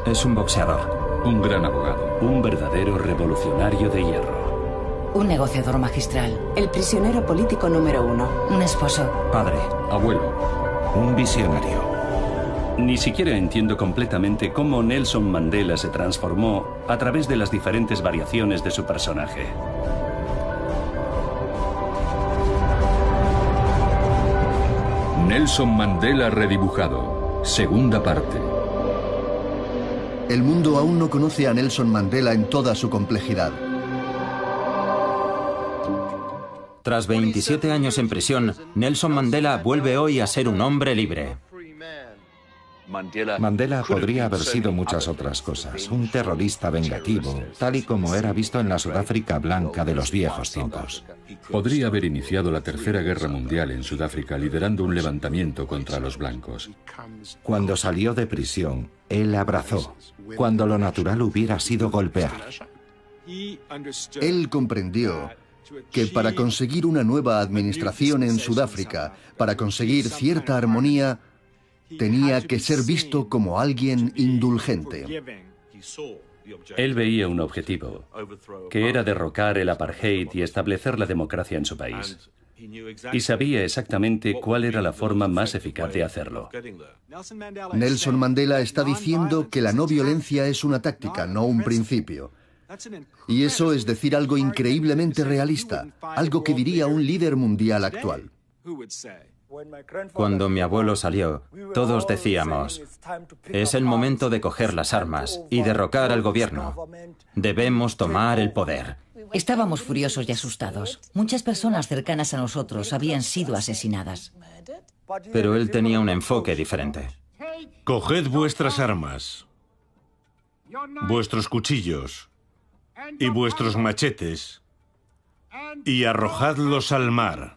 Es un boxeador. Un gran abogado. Un verdadero revolucionario de hierro. Un negociador magistral. El prisionero político número 1. Un esposo. Padre. Abuelo. Un visionario. Ni siquiera entiendo completamente cómo Nelson Mandela se transformó a través de las diferentes variaciones de su personaje. Nelson Mandela redibujado. Segunda parte. El mundo aún no conoce a Nelson Mandela en toda su complejidad. Tras 27 años en prisión, Nelson Mandela vuelve hoy a ser un hombre libre. Mandela podría haber sido muchas otras cosas. Un terrorista vengativo, tal y como era visto en la Sudáfrica blanca de los viejos tiempos. Podría haber iniciado la Tercera Guerra Mundial en Sudáfrica liderando un levantamiento contra los blancos. Cuando salió de prisión, él abrazó, cuando lo natural hubiera sido golpear. Él comprendió que para conseguir una nueva administración en Sudáfrica, para conseguir cierta armonía, tenía que ser visto como alguien indulgente. Él veía un objetivo, que era derrocar el apartheid y establecer la democracia en su país. Y sabía exactamente cuál era la forma más eficaz de hacerlo. Nelson Mandela está diciendo que la no violencia es una táctica, no un principio. Y eso es decir algo increíblemente realista, algo que diría un líder mundial actual. Cuando mi abuelo salió, todos decíamos, es el momento de coger las armas y derrocar al gobierno. Debemos tomar el poder. Estábamos furiosos y asustados. Muchas personas cercanas a nosotros habían sido asesinadas. Pero él tenía un enfoque diferente. Coged vuestras armas, vuestros cuchillos y vuestros machetes y arrojadlos al mar.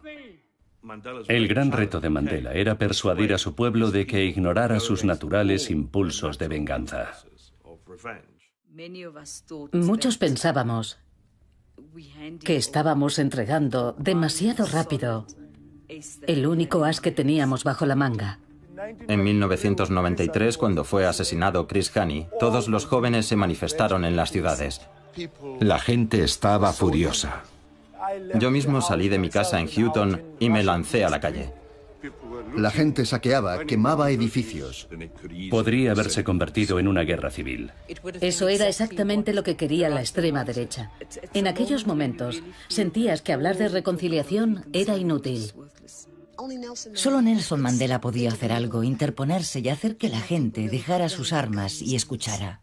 El gran reto de Mandela era persuadir a su pueblo de que ignorara sus naturales impulsos de venganza. Muchos pensábamos que estábamos entregando demasiado rápido el único as que teníamos bajo la manga. En 1993, cuando fue asesinado Chris Hani, todos los jóvenes se manifestaron en las ciudades. La gente estaba furiosa. Yo mismo salí de mi casa en Houghton y me lancé a la calle. La gente saqueaba, quemaba edificios. Podría haberse convertido en una guerra civil. Eso era exactamente lo que quería la extrema derecha. En aquellos momentos, sentías que hablar de reconciliación era inútil. Solo Nelson Mandela podía hacer algo, interponerse y hacer que la gente dejara sus armas y escuchara.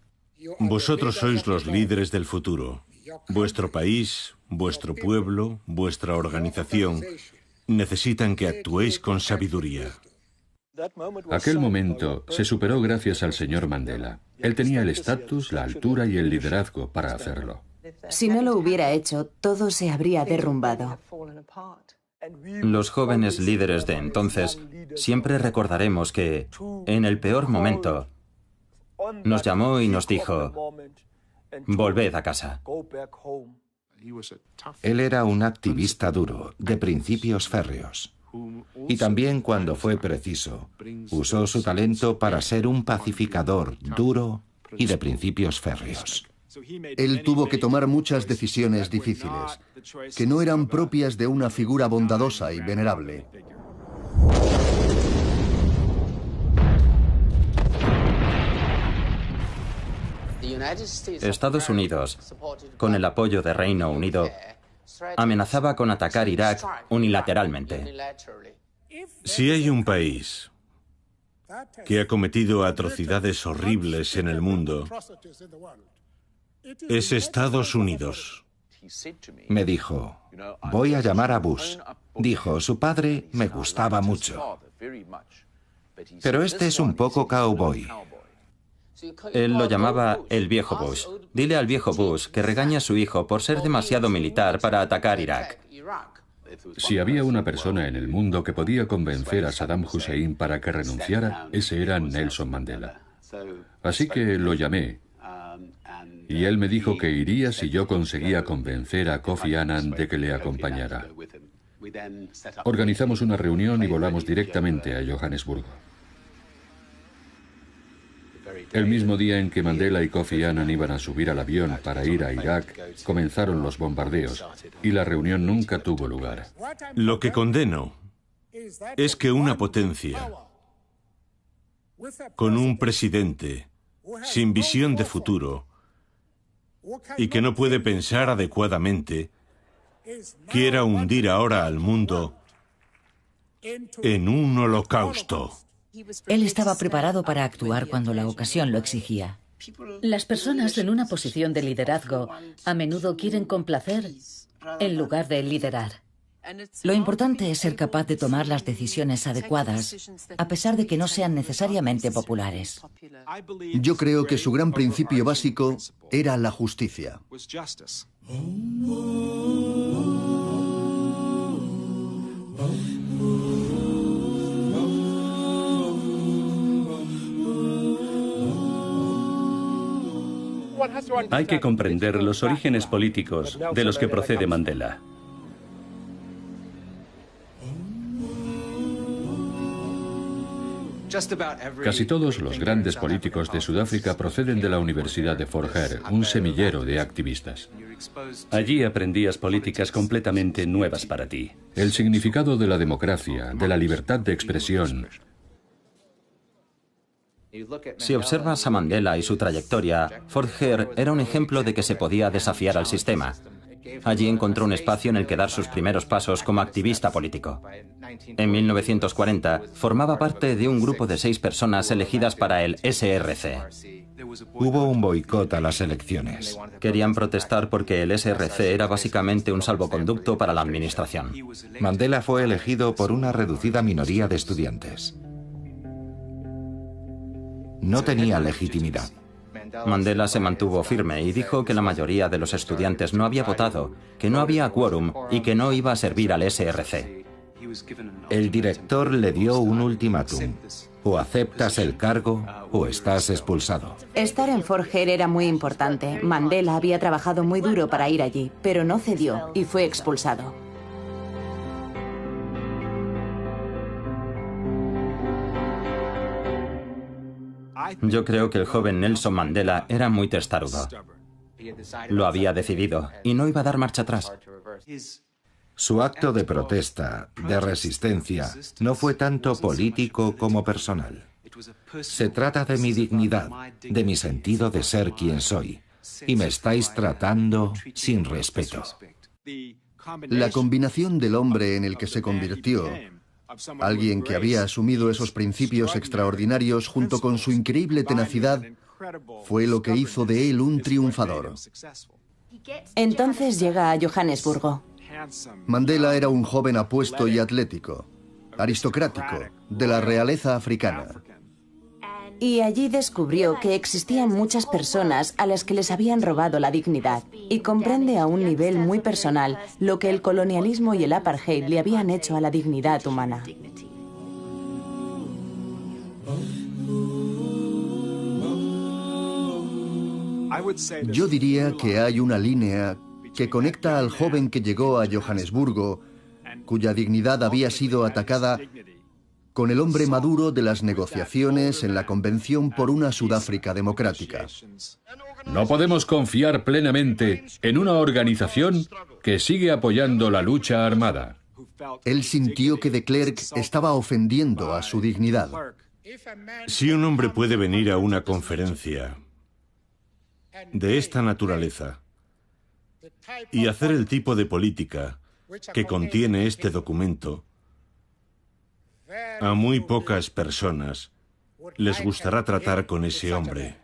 Vosotros sois los líderes del futuro. Vuestro país, vuestro pueblo, vuestra organización necesitan que actuéis con sabiduría. Aquel momento se superó gracias al señor Mandela. Él tenía el estatus, la altura y el liderazgo para hacerlo. Si no lo hubiera hecho, todo se habría derrumbado. Los jóvenes líderes de entonces siempre recordaremos que, en el peor momento, nos llamó y nos dijo, volved a casa. Él era un activista duro, de principios férreos. Y también, cuando fue preciso, usó su talento para ser un pacificador duro y de principios férreos. Él tuvo que tomar muchas decisiones difíciles, que no eran propias de una figura bondadosa y venerable. Estados Unidos, con el apoyo de Reino Unido, amenazaba con atacar Irak unilateralmente. Si hay un país que ha cometido atrocidades horribles en el mundo, es Estados Unidos. Me dijo, voy a llamar a Bush. Dijo, su padre me gustaba mucho. Pero este es un poco cowboy. Él lo llamaba el viejo Bush. Dile al viejo Bush que regaña a su hijo por ser demasiado militar para atacar Irak. Si había una persona en el mundo que podía convencer a Saddam Hussein para que renunciara, ese era Nelson Mandela. Así que lo llamé. Y él me dijo que iría si yo conseguía convencer a Kofi Annan de que le acompañara. Organizamos una reunión y volamos directamente a Johannesburgo. El mismo día en que Mandela y Kofi Annan iban a subir al avión para ir a Irak, comenzaron los bombardeos y la reunión nunca tuvo lugar. Lo que condeno es que una potencia, con un presidente sin visión de futuro y que no puede pensar adecuadamente, quiera hundir ahora al mundo en un holocausto. Él estaba preparado para actuar cuando la ocasión lo exigía. Las personas en una posición de liderazgo a menudo quieren complacer en lugar de liderar. Lo importante es ser capaz de tomar las decisiones adecuadas, a pesar de que no sean necesariamente populares. Yo creo que su gran principio básico era la justicia. Hay que comprender los orígenes políticos de los que procede Mandela. Casi todos los grandes políticos de Sudáfrica proceden de la Universidad de Fort Hare, un semillero de activistas. Allí aprendías políticas completamente nuevas para ti. El significado de la democracia, de la libertad de expresión. Si observas a Mandela y su trayectoria, Fort Hare era un ejemplo de que se podía desafiar al sistema. Allí encontró un espacio en el que dar sus primeros pasos como activista político. En 1940, formaba parte de un grupo de 6 personas elegidas para el SRC. Hubo un boicot a las elecciones. Querían protestar porque el SRC era básicamente un salvoconducto para la administración. Mandela fue elegido por una reducida minoría de estudiantes. No tenía legitimidad. Mandela se mantuvo firme y dijo que la mayoría de los estudiantes no había votado, que no había quórum y que no iba a servir al SRC. El director le dio un ultimátum. O aceptas el cargo o estás expulsado. Estar en Fort Hare era muy importante. Mandela había trabajado muy duro para ir allí, pero no cedió y fue expulsado. Yo creo que el joven Nelson Mandela era muy testarudo. Lo había decidido y no iba a dar marcha atrás. Su acto de protesta, de resistencia, no fue tanto político como personal. Se trata de mi dignidad, de mi sentido de ser quien soy, y me estáis tratando sin respeto. La combinación del hombre en el que se convirtió, alguien que había asumido esos principios extraordinarios junto con su increíble tenacidad, fue lo que hizo de él un triunfador. Entonces llega a Johannesburgo. Mandela era un joven apuesto y atlético, aristocrático, de la realeza africana. Y allí descubrió que existían muchas personas a las que les habían robado la dignidad y comprende a un nivel muy personal lo que el colonialismo y el apartheid le habían hecho a la dignidad humana. Yo diría que hay una línea que conecta al joven que llegó a Johannesburgo, cuya dignidad había sido atacada, con el hombre maduro de las negociaciones en la Convención por una Sudáfrica democrática. No podemos confiar plenamente en una organización que sigue apoyando la lucha armada. Él sintió que de Klerk estaba ofendiendo a su dignidad. Si un hombre puede venir a una conferencia de esta naturaleza y hacer el tipo de política que contiene este documento, a muy pocas personas les gustará tratar con ese hombre.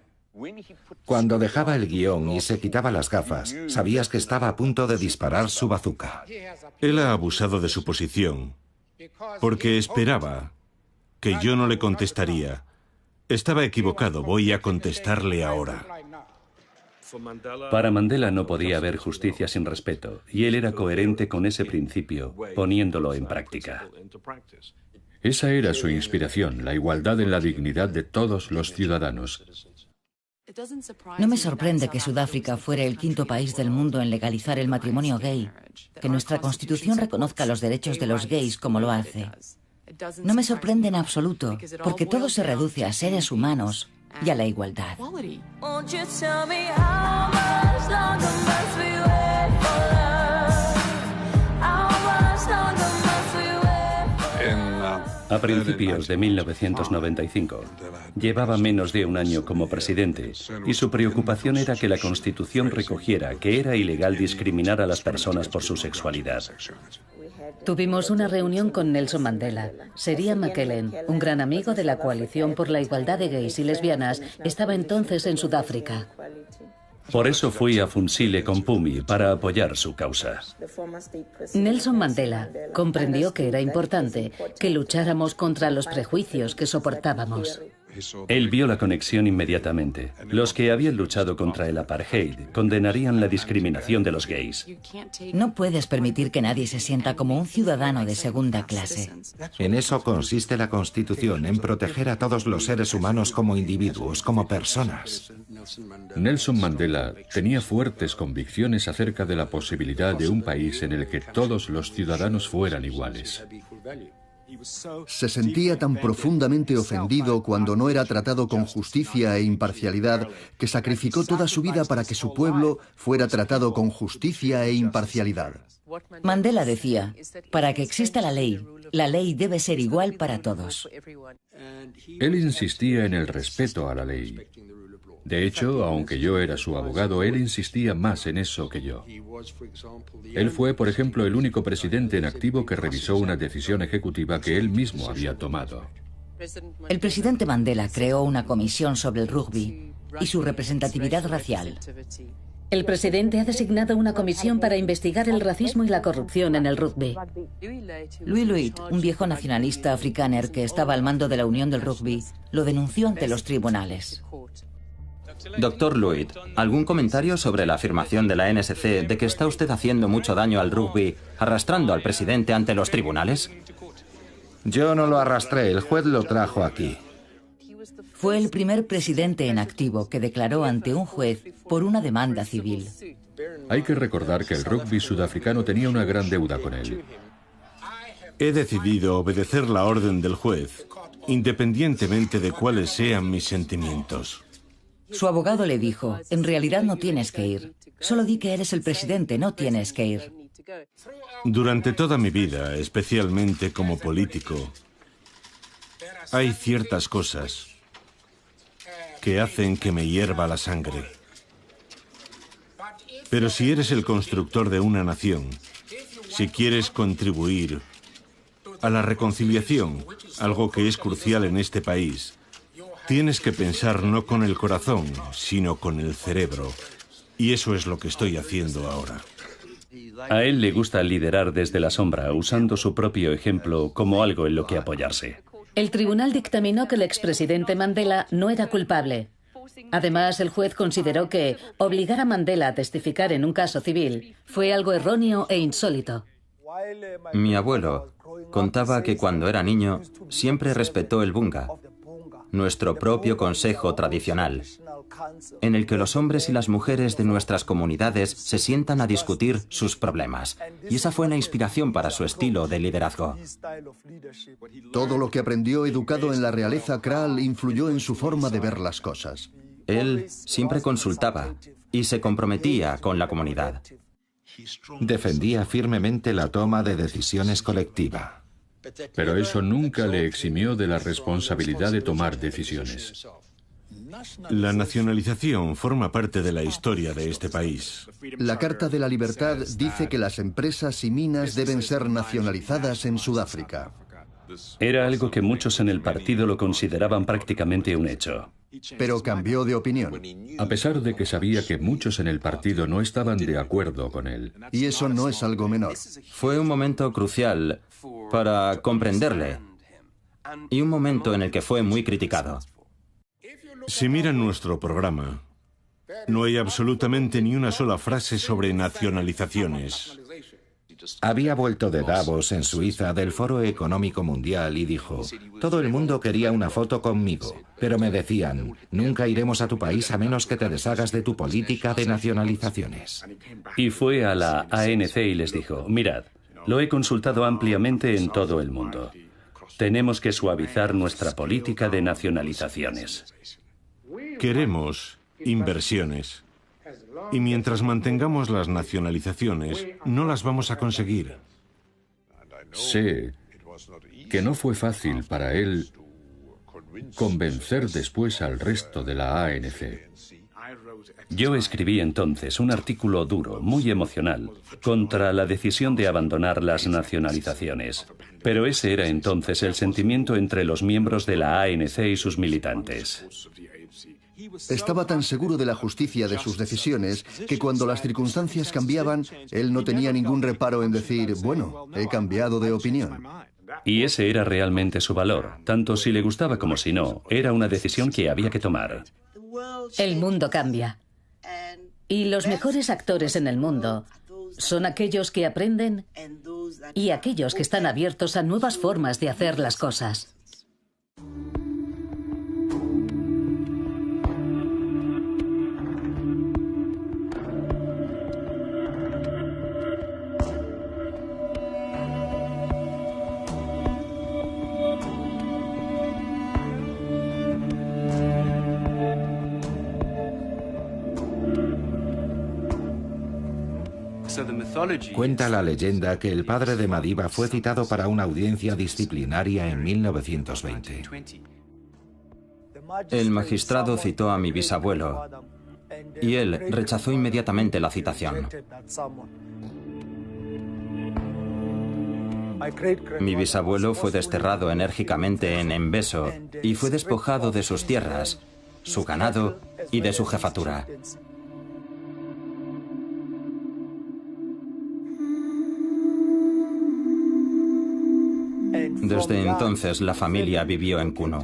Cuando dejaba el guión y se quitaba las gafas, sabías que estaba a punto de disparar su bazuca. Él ha abusado de su posición porque esperaba que yo no le contestaría. Estaba equivocado, voy a contestarle ahora. Para Mandela no podía haber justicia sin respeto, y él era coherente con ese principio, poniéndolo en práctica. Esa era su inspiración, la igualdad en la dignidad de todos los ciudadanos. No me sorprende que Sudáfrica fuera el 5º país del mundo en legalizar el matrimonio gay, que nuestra Constitución reconozca los derechos de los gays como lo hace. No me sorprende en absoluto, porque todo se reduce a seres humanos y a la igualdad. A principios de 1995, llevaba menos de un año como presidente y su preocupación era que la Constitución recogiera que era ilegal discriminar a las personas por su sexualidad. Tuvimos una reunión con Nelson Mandela. Sería McKellen, un gran amigo de la Coalición por la Igualdad de Gays y Lesbianas, estaba entonces en Sudáfrica. Por eso fui a Funsile con Pumi para apoyar su causa. Nelson Mandela comprendió que era importante que lucháramos contra los prejuicios que soportábamos. Él vio la conexión inmediatamente. Los que habían luchado contra el apartheid condenarían la discriminación de los gays. No puedes permitir que nadie se sienta como un ciudadano de segunda clase. En eso consiste la Constitución, en proteger a todos los seres humanos como individuos, como personas. Nelson Mandela tenía fuertes convicciones acerca de la posibilidad de un país en el que todos los ciudadanos fueran iguales. Se sentía tan profundamente ofendido cuando no era tratado con justicia e imparcialidad que sacrificó toda su vida para que su pueblo fuera tratado con justicia e imparcialidad. Mandela decía, para que exista la ley debe ser igual para todos. Él insistía en el respeto a la ley. De hecho, aunque yo era su abogado, él insistía más en eso que yo. Él fue, por ejemplo, el único presidente en activo que revisó una decisión ejecutiva que él mismo había tomado. El presidente Mandela creó una comisión sobre el rugby y su representatividad racial. El presidente ha designado una comisión para investigar el racismo y la corrupción en el rugby. Louis Luit, un viejo nacionalista africáner que estaba al mando de la Unión del Rugby, lo denunció ante los tribunales. Doctor Luit, ¿algún comentario sobre la afirmación de la NSC de que está usted haciendo mucho daño al rugby arrastrando al presidente ante los tribunales? Yo no lo arrastré, el juez lo trajo aquí. Fue el primer presidente en activo que declaró ante un juez por una demanda civil. Hay que recordar que el rugby sudafricano tenía una gran deuda con él. He decidido obedecer la orden del juez, independientemente de cuáles sean mis sentimientos. Su abogado le dijo, en realidad no tienes que ir. Solo di que eres el presidente, no tienes que ir. Durante toda mi vida, especialmente como político, hay ciertas cosas que hacen que me hierva la sangre. Pero si eres el constructor de una nación, si quieres contribuir a la reconciliación, algo que es crucial en este país, tienes que pensar no con el corazón, sino con el cerebro. Y eso es lo que estoy haciendo ahora. A él le gusta liderar desde la sombra, usando su propio ejemplo como algo en lo que apoyarse. El tribunal dictaminó que el expresidente Mandela no era culpable. Además, el juez consideró que obligar a Mandela a testificar en un caso civil fue algo erróneo e insólito. Mi abuelo contaba que cuando era niño siempre respetó el bunga, nuestro propio consejo tradicional, en el que los hombres y las mujeres de nuestras comunidades se sientan a discutir sus problemas. Y esa fue la inspiración para su estilo de liderazgo. Todo lo que aprendió educado en la realeza Kral influyó en su forma de ver las cosas. Él siempre consultaba y se comprometía con la comunidad. Defendía firmemente la toma de decisiones colectiva. Pero eso nunca le eximió de la responsabilidad de tomar decisiones. La nacionalización forma parte de la historia de este país. La Carta de la Libertad dice que las empresas y minas deben ser nacionalizadas en Sudáfrica. Era algo que muchos en el partido lo consideraban prácticamente un hecho. Pero cambió de opinión. A pesar de que sabía que muchos en el partido no estaban de acuerdo con él. Y eso no es algo menor. Fue un momento crucial para comprenderle y un momento en el que fue muy criticado. Si miran nuestro programa, no hay absolutamente ni una sola frase sobre nacionalizaciones. Había vuelto de Davos, en Suiza, del Foro Económico Mundial y dijo, todo el mundo quería una foto conmigo, pero me decían, nunca iremos a tu país a menos que te deshagas de tu política de nacionalizaciones. Y fue a la ANC y les dijo, mirad, lo he consultado ampliamente en todo el mundo. Tenemos que suavizar nuestra política de nacionalizaciones. Queremos inversiones. Y mientras mantengamos las nacionalizaciones, no las vamos a conseguir. Sé que no fue fácil para él convencer después al resto de la ANC. Yo escribí entonces un artículo duro, muy emocional, contra la decisión de abandonar las nacionalizaciones. Pero ese era entonces el sentimiento entre los miembros de la ANC y sus militantes. Estaba tan seguro de la justicia de sus decisiones que cuando las circunstancias cambiaban, él no tenía ningún reparo en decir, bueno, he cambiado de opinión. Y ese era realmente su valor. Tanto si le gustaba como si no, era una decisión que había que tomar. El mundo cambia. Y los mejores actores en el mundo son aquellos que aprenden y aquellos que están abiertos a nuevas formas de hacer las cosas. Cuenta la leyenda que el padre de Madiba fue citado para una audiencia disciplinaria en 1920. El magistrado citó a mi bisabuelo y él rechazó inmediatamente la citación. Mi bisabuelo fue desterrado enérgicamente en Embeso y fue despojado de sus tierras, su ganado y de su jefatura. Desde entonces la familia vivió en Kuno.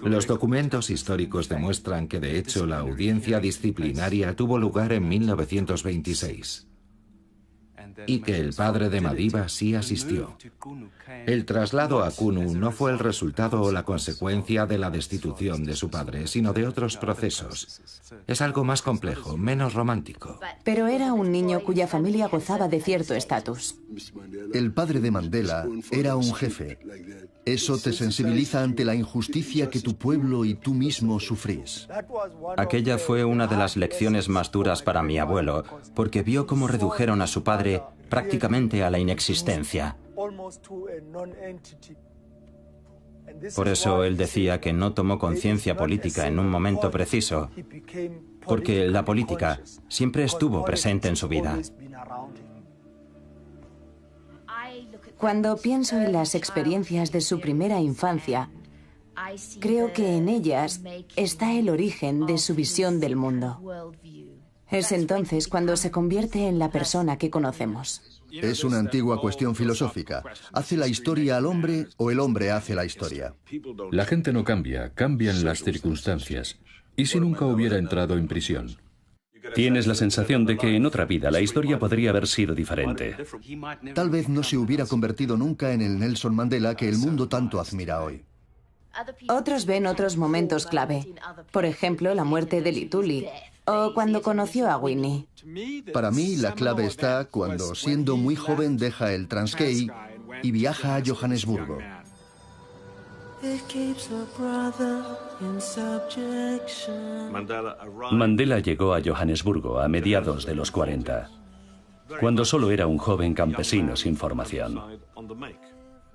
Los documentos históricos demuestran que de hecho la audiencia disciplinaria tuvo lugar en 1926 y que el padre de Madiba sí asistió. El traslado a Kunu no fue el resultado o la consecuencia de la destitución de su padre, sino de otros procesos. Es algo más complejo, menos romántico. Pero era un niño cuya familia gozaba de cierto estatus. El padre de Mandela era un jefe. Eso te sensibiliza ante la injusticia que tu pueblo y tú mismo sufrís. Aquella fue una de las lecciones más duras para mi abuelo, porque vio cómo redujeron a su padre prácticamente a la inexistencia. Por eso él decía que no tomó conciencia política en un momento preciso, porque la política siempre estuvo presente en su vida. Cuando pienso en las experiencias de su primera infancia, creo que en ellas está el origen de su visión del mundo. Es entonces cuando se convierte en la persona que conocemos. Es una antigua cuestión filosófica. ¿Hace la historia al hombre o el hombre hace la historia? La gente no cambia, cambian las circunstancias. ¿Y si nunca hubiera entrado en prisión? Tienes la sensación de que en otra vida la historia podría haber sido diferente. Tal vez no se hubiera convertido nunca en el Nelson Mandela que el mundo tanto admira hoy. Otros ven otros momentos clave. Por ejemplo, la muerte de Lituli o cuando conoció a Winnie. Para mí, la clave está cuando, siendo muy joven, deja el Transkei y viaja a Johannesburgo. Mandela llegó a Johannesburgo a mediados de los 40, cuando solo era un joven campesino sin formación.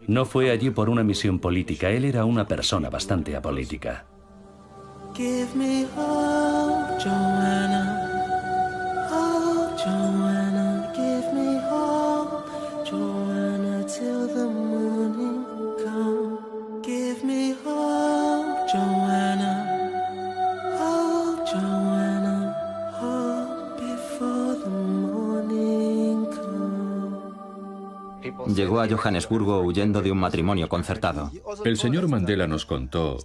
No fue allí por una misión política, él era una persona bastante apolítica. Give me hope, Joanna. Oh, Joanna, give me hope, Joanna, till the morning come. Give me hope, Joanna. Oh, Joanna, hope before the morning come. Llegó a Johannesburgo huyendo de un matrimonio concertado. El señor Mandela nos contó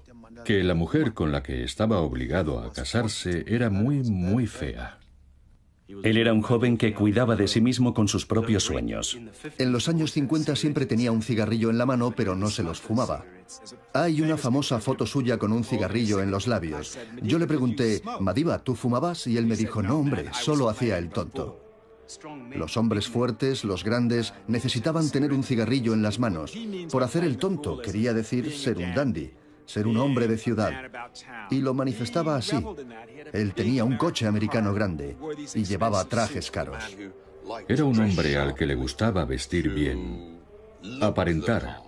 que la mujer con la que estaba obligado a casarse era muy fea. Él era un joven que cuidaba de sí mismo con sus propios sueños. En los años 50 siempre tenía un cigarrillo en la mano, pero no se los fumaba. Hay una famosa foto suya con un cigarrillo en los labios. Yo le pregunté, Madiba, ¿tú fumabas? Y él me dijo, no, hombre, solo hacía el tonto. Los hombres fuertes, los grandes, necesitaban tener un cigarrillo en las manos. Por hacer el tonto, quería decir ser un dandy, ser un hombre de ciudad. Y lo manifestaba así. Él tenía un coche americano grande y llevaba trajes caros. Era un hombre al que le gustaba vestir bien, aparentar,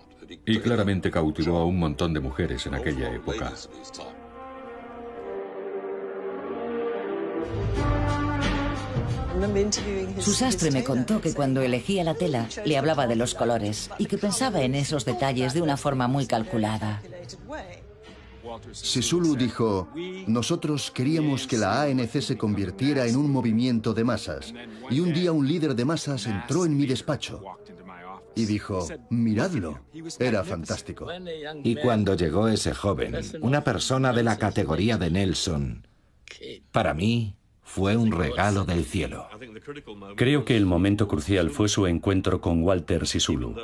y claramente cautivó a un montón de mujeres en aquella época. Su sastre me contó que cuando elegía la tela le hablaba de los colores y que pensaba en esos detalles de una forma muy calculada. Sisulu dijo, nosotros queríamos que la ANC se convirtiera en un movimiento de masas. Y un día un líder de masas entró en mi despacho y dijo, miradlo. Era fantástico. Y cuando llegó ese joven, una persona de la categoría de Nelson, para mí fue un regalo del cielo. Creo que el momento crucial fue su encuentro con Walter Sisulu.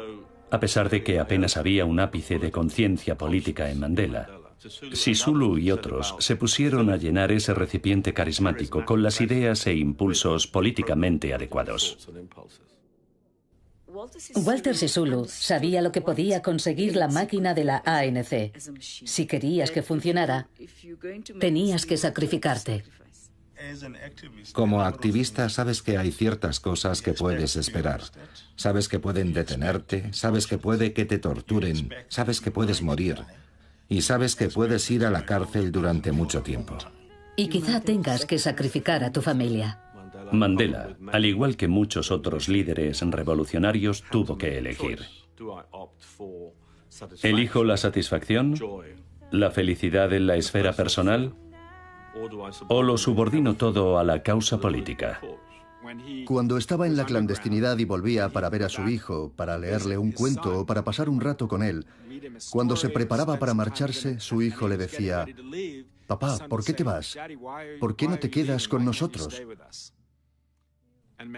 A pesar de que apenas había un ápice de conciencia política en Mandela, Sisulu y otros se pusieron a llenar ese recipiente carismático con las ideas e impulsos políticamente adecuados. Walter Sisulu sabía lo que podía conseguir la máquina de la ANC. Si querías que funcionara, tenías que sacrificarte. Como activista sabes que hay ciertas cosas que puedes esperar. Sabes que pueden detenerte, sabes que puede que te torturen, sabes que puedes morir. Y sabes que puedes ir a la cárcel durante mucho tiempo. Y quizá tengas que sacrificar a tu familia. Mandela, al igual que muchos otros líderes revolucionarios, tuvo que elegir. ¿Elijo la satisfacción, la felicidad en la esfera personal, o lo subordino todo a la causa política? Cuando estaba en la clandestinidad y volvía para ver a su hijo, para leerle un cuento o para pasar un rato con él, cuando se preparaba para marcharse, su hijo le decía, papá, ¿por qué te vas? ¿Por qué no te quedas con nosotros?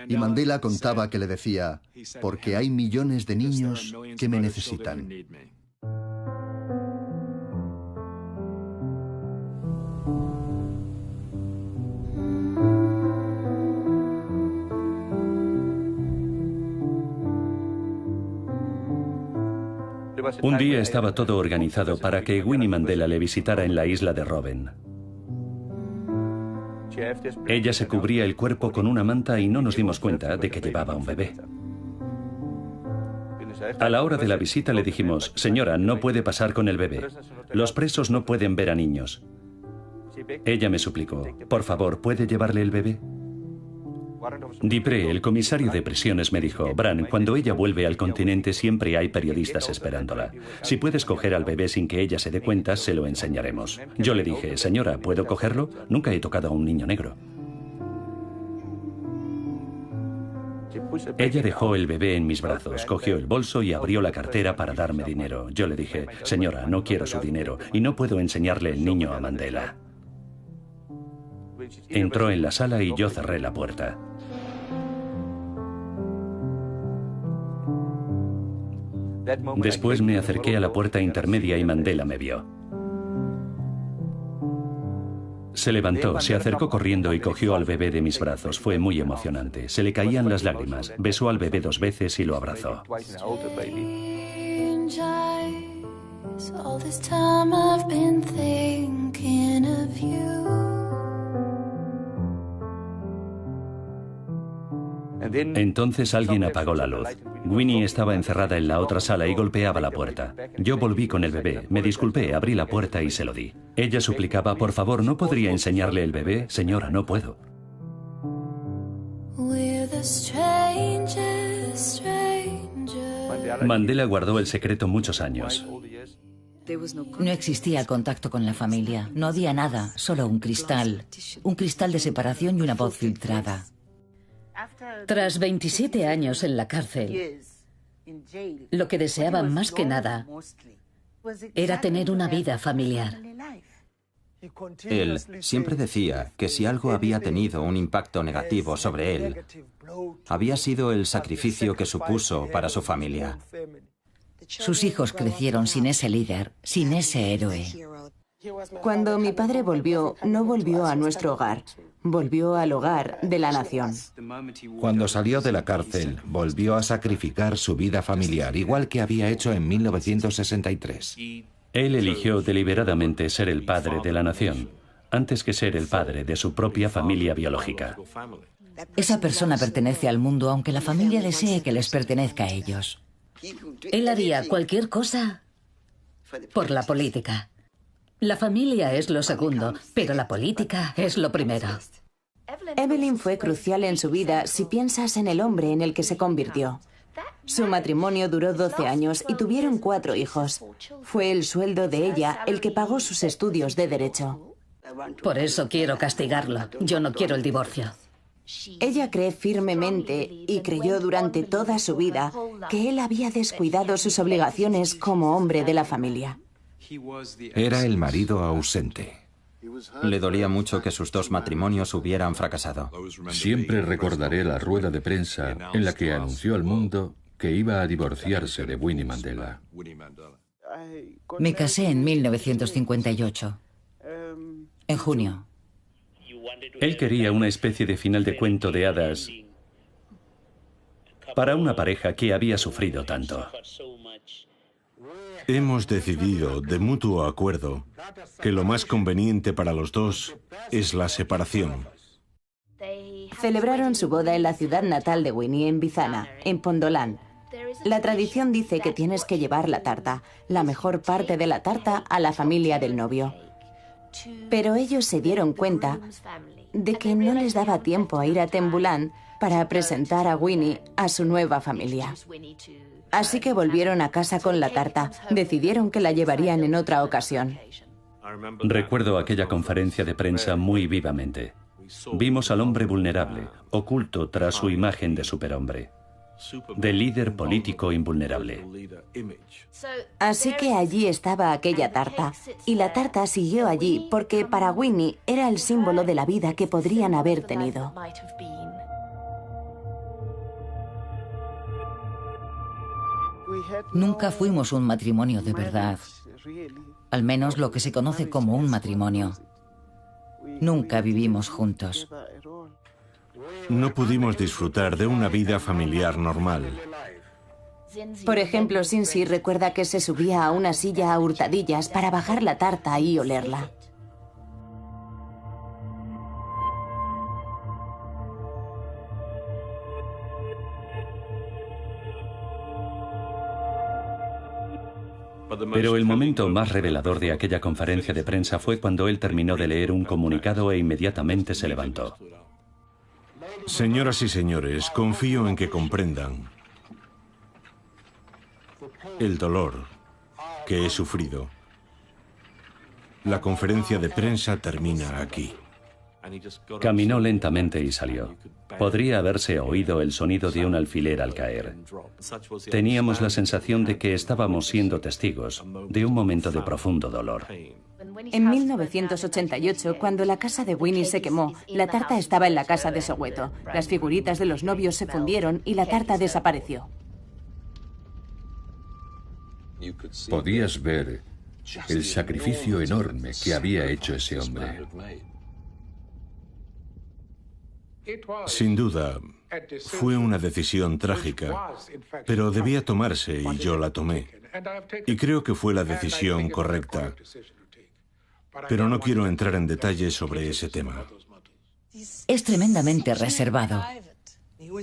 Y Mandela contaba que le decía, porque hay millones de niños que me necesitan. Un día estaba todo organizado para que Winnie Mandela le visitara en la isla de Robben. Ella se cubría el cuerpo con una manta y no nos dimos cuenta de que llevaba un bebé. A la hora de la visita le dijimos, señora, no puede pasar con el bebé. Los presos no pueden ver a niños. Ella me suplicó, por favor, ¿puede llevarle el bebé? Dipré, el comisario de prisiones, me dijo, Bran, cuando ella vuelve al continente siempre hay periodistas esperándola. Si puedes coger al bebé sin que ella se dé cuenta, se lo enseñaremos. Yo le dije, señora, ¿puedo cogerlo? Nunca he tocado a un niño negro. Ella dejó el bebé en mis brazos, cogió el bolso y abrió la cartera para darme dinero. Yo le dije, señora, no quiero su dinero y no puedo enseñarle el niño a Mandela. Entró en la sala y yo cerré la puerta. Después me acerqué a la puerta intermedia y Mandela me vio. Se levantó, se acercó corriendo y cogió al bebé de mis brazos. Fue muy emocionante. Se le caían las lágrimas. Besó al bebé 2 veces y lo abrazó. Entonces alguien apagó la luz. Winnie estaba encerrada en la otra sala y golpeaba la puerta. Yo volví con el bebé, me disculpé, abrí la puerta y se lo di. Ella suplicaba, por favor, ¿no podría enseñarle el bebé? Señora, no puedo. Mandela guardó el secreto muchos años. No existía el contacto con la familia, no había nada, solo un cristal de separación y una voz filtrada. Tras 27 años en la cárcel, lo que deseaba más que nada era tener una vida familiar. Él siempre decía que si algo había tenido un impacto negativo sobre él, había sido el sacrificio que supuso para su familia. Sus hijos crecieron sin ese líder, sin ese héroe. Cuando mi padre volvió, no volvió a nuestro hogar, volvió al hogar de la nación. Cuando salió de la cárcel, volvió a sacrificar su vida familiar, igual que había hecho en 1963. Él eligió deliberadamente ser el padre de la nación, antes que ser el padre de su propia familia biológica. Esa persona pertenece al mundo, aunque la familia desee que les pertenezca a ellos. Él haría cualquier cosa por la política. La familia es lo segundo, pero la política es lo primero. Evelyn fue crucial en su vida si piensas en el hombre en el que se convirtió. Su matrimonio duró 12 años y tuvieron 4 hijos. Fue el sueldo de ella el que pagó sus estudios de derecho. Por eso quiero castigarlo. Yo no quiero el divorcio. Ella cree firmemente y creyó durante toda su vida que él había descuidado sus obligaciones como hombre de la familia. Era el marido ausente. Le dolía mucho que sus 2 matrimonios hubieran fracasado. Siempre recordaré la rueda de prensa en la que anunció al mundo que iba a divorciarse de Winnie Mandela. Me casé en 1958, en junio. Él quería una especie de final de cuento de hadas para una pareja que había sufrido tanto. Hemos decidido, de mutuo acuerdo, que lo más conveniente para los dos es la separación. Celebraron su boda en la ciudad natal de Winnie, en Bizana, en Pondolán. La tradición dice que tienes que llevar la tarta, la mejor parte de la tarta, a la familia del novio. Pero ellos se dieron cuenta de que no les daba tiempo a ir a Tembulán para presentar a Winnie a su nueva familia. Así que volvieron a casa con la tarta. Decidieron que la llevarían en otra ocasión. Recuerdo aquella conferencia de prensa muy vivamente. Vimos al hombre vulnerable, oculto tras su imagen de superhombre, de líder político invulnerable. Así que allí estaba aquella tarta, y la tarta siguió allí porque para Winnie era el símbolo de la vida que podrían haber tenido. Nunca fuimos un matrimonio de verdad, al menos lo que se conoce como un matrimonio. Nunca vivimos juntos. No pudimos disfrutar de una vida familiar normal. Por ejemplo, Cincy recuerda que se subía a una silla a hurtadillas para bajar la tarta y olerla. Pero el momento más revelador de aquella conferencia de prensa fue cuando él terminó de leer un comunicado e inmediatamente se levantó. Señoras y señores, confío en que comprendan el dolor que he sufrido. La conferencia de prensa termina aquí. Caminó lentamente y salió. Podría haberse oído el sonido de un alfiler al caer. Teníamos la sensación de que estábamos siendo testigos de un momento de profundo dolor. En 1988, cuando la casa de Winnie se quemó, la tarta estaba en la casa de Soweto. Las figuritas de los novios se fundieron y la tarta desapareció. Podías ver el sacrificio enorme que había hecho ese hombre. Sin duda, fue una decisión trágica, pero debía tomarse y yo la tomé. Y creo que fue la decisión correcta. Pero no quiero entrar en detalles sobre ese tema. Es tremendamente reservado.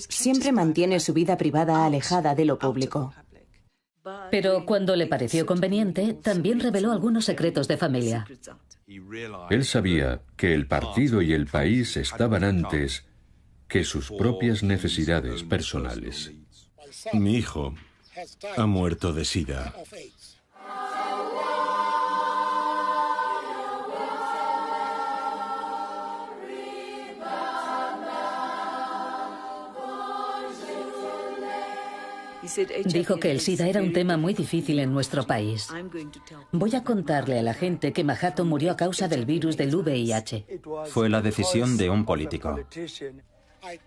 Siempre mantiene su vida privada alejada de lo público. Pero cuando le pareció conveniente, también reveló algunos secretos de familia. Él sabía que el partido y el país estaban antes que sus propias necesidades personales. Mi hijo ha muerto de SIDA. Dijo que el SIDA era un tema muy difícil en nuestro país. Voy a contarle a la gente que Mahato murió a causa del virus del VIH. Fue la decisión de un político.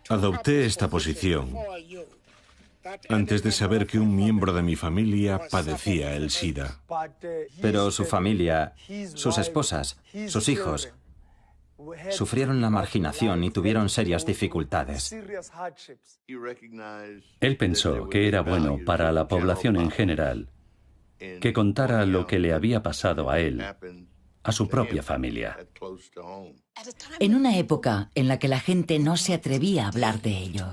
Adopté esta posición antes de saber que un miembro de mi familia padecía el SIDA. Pero su familia, sus esposas, sus hijos, sufrieron la marginación y tuvieron serias dificultades. Él pensó que era bueno para la población en general que contara lo que le había pasado a él, a su propia familia. En una época en la que la gente no se atrevía a hablar de ello.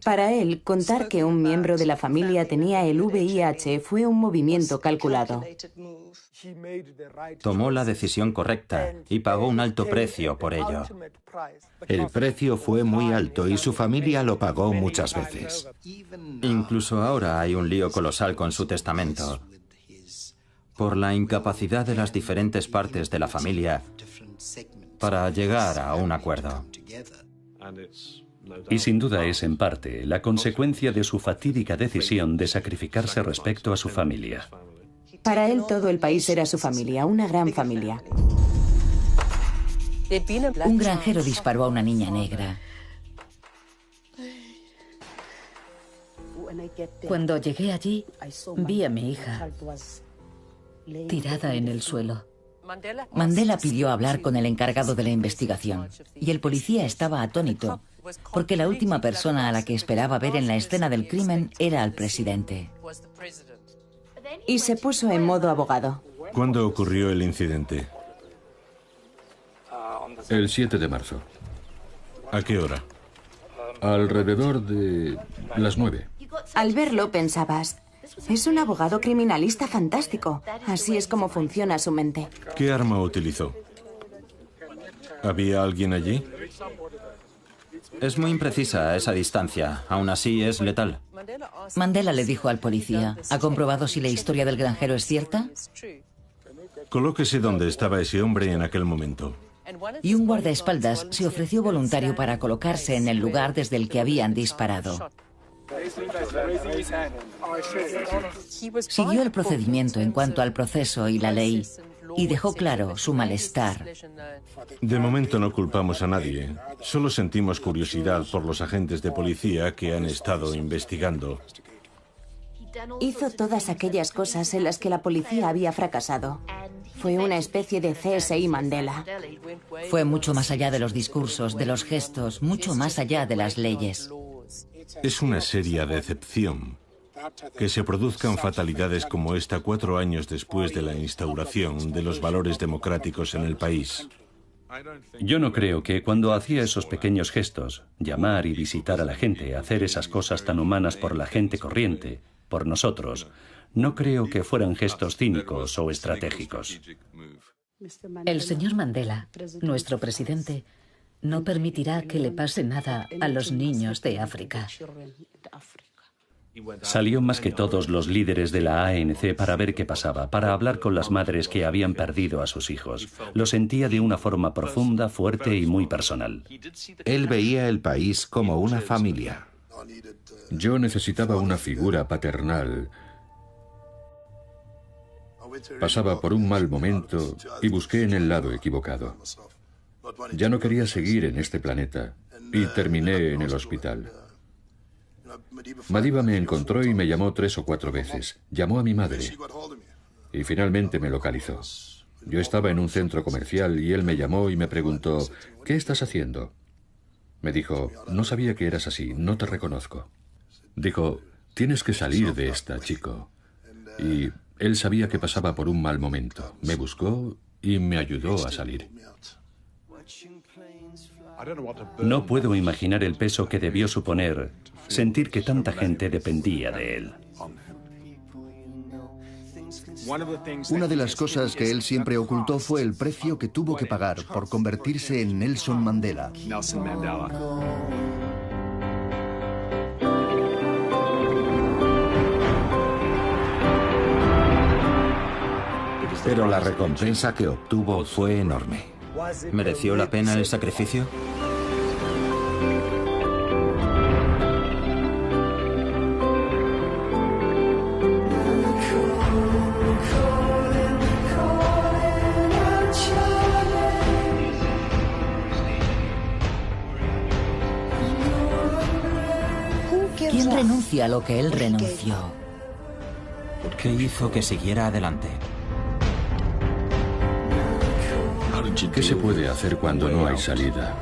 Para él, contar que un miembro de la familia tenía el VIH fue un movimiento calculado. Tomó la decisión correcta y pagó un alto precio por ello. El precio fue muy alto y su familia lo pagó muchas veces. Incluso ahora hay un lío colosal con su testamento, por la incapacidad de las diferentes partes de la familia para llegar a un acuerdo. Y sin duda es, en parte, la consecuencia de su fatídica decisión de sacrificarse respecto a su familia. Para él todo el país era su familia, una gran familia. Un granjero disparó a una niña negra. Cuando llegué allí, vi a mi hija tirada en el suelo. Mandela pidió hablar con el encargado de la investigación y el policía estaba atónito porque la última persona a la que esperaba ver en la escena del crimen era al presidente. Y se puso en modo abogado. ¿Cuándo ocurrió el incidente? El 7 de marzo. ¿A qué hora? Alrededor de las 9. Al verlo pensabas, es un abogado criminalista fantástico. Así es como funciona su mente. ¿Qué arma utilizó? ¿Había alguien allí? Es muy imprecisa a esa distancia, aún así es letal. Mandela le dijo al policía, ¿ha comprobado si la historia del granjero es cierta? Colóquese donde estaba ese hombre en aquel momento. Y un guardaespaldas se ofreció voluntario para colocarse en el lugar desde el que habían disparado. Siguió el procedimiento en cuanto al proceso y la ley y dejó claro su malestar. De momento no culpamos a nadie. Solo sentimos curiosidad por los agentes de policía que han estado investigando. Hizo todas aquellas cosas en las que la policía había fracasado. Fue una especie de CSI Mandela. Fue mucho más allá de los discursos, de los gestos, mucho más allá de las leyes. Es una seria decepción que se produzcan fatalidades como esta 4 años después de la instauración de los valores democráticos en el país. Yo no creo que cuando hacía esos pequeños gestos, llamar y visitar a la gente, hacer esas cosas tan humanas por la gente corriente, por nosotros, no creo que fueran gestos cínicos o estratégicos. El señor Mandela, nuestro presidente, no permitirá que le pase nada a los niños de África. Salió más que todos los líderes de la ANC para ver qué pasaba, para hablar con las madres que habían perdido a sus hijos. Lo sentía de una forma profunda, fuerte y muy personal. Él veía el país como una familia. Yo necesitaba una figura paternal. Pasaba por un mal momento y busqué en el lado equivocado. Ya no quería seguir en este planeta y terminé en el hospital. Madiba me encontró y me llamó 3 o 4 veces. Llamó a mi madre y finalmente me localizó. Yo estaba en un centro comercial y él me llamó y me preguntó, ¿qué estás haciendo? Me dijo, no sabía que eras así, no te reconozco. Dijo, tienes que salir de esta, chico. Y él sabía que pasaba por un mal momento. Me buscó y me ayudó a salir. No puedo imaginar el peso que debió suponer sentir que tanta gente dependía de él. Una de las cosas que él siempre ocultó fue el precio que tuvo que pagar por convertirse en Nelson Mandela. Pero la recompensa que obtuvo fue enorme. ¿Mereció la pena el sacrificio? ¿Quién renuncia a lo que él renunció? ¿Qué hizo que siguiera adelante? ¿Qué se puede hacer cuando no hay salida?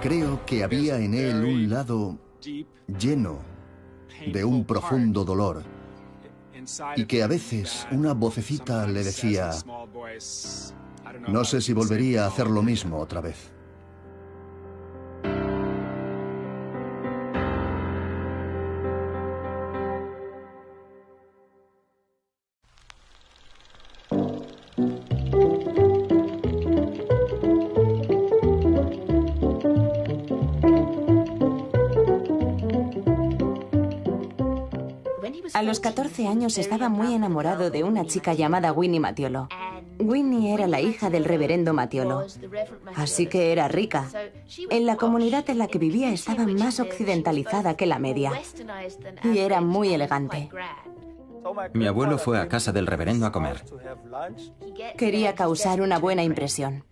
Creo que había en él un lado lleno de un profundo dolor y que a veces una vocecita le decía: no sé si volvería a hacer lo mismo otra vez. A los 14 años estaba muy enamorado de una chica llamada Winnie Mattiolo. Winnie era la hija del reverendo Mattiolo, así que era rica. En la comunidad en la que vivía estaba más occidentalizada que la media y era muy elegante. Mi abuelo fue a casa del reverendo a comer. Quería causar una buena impresión.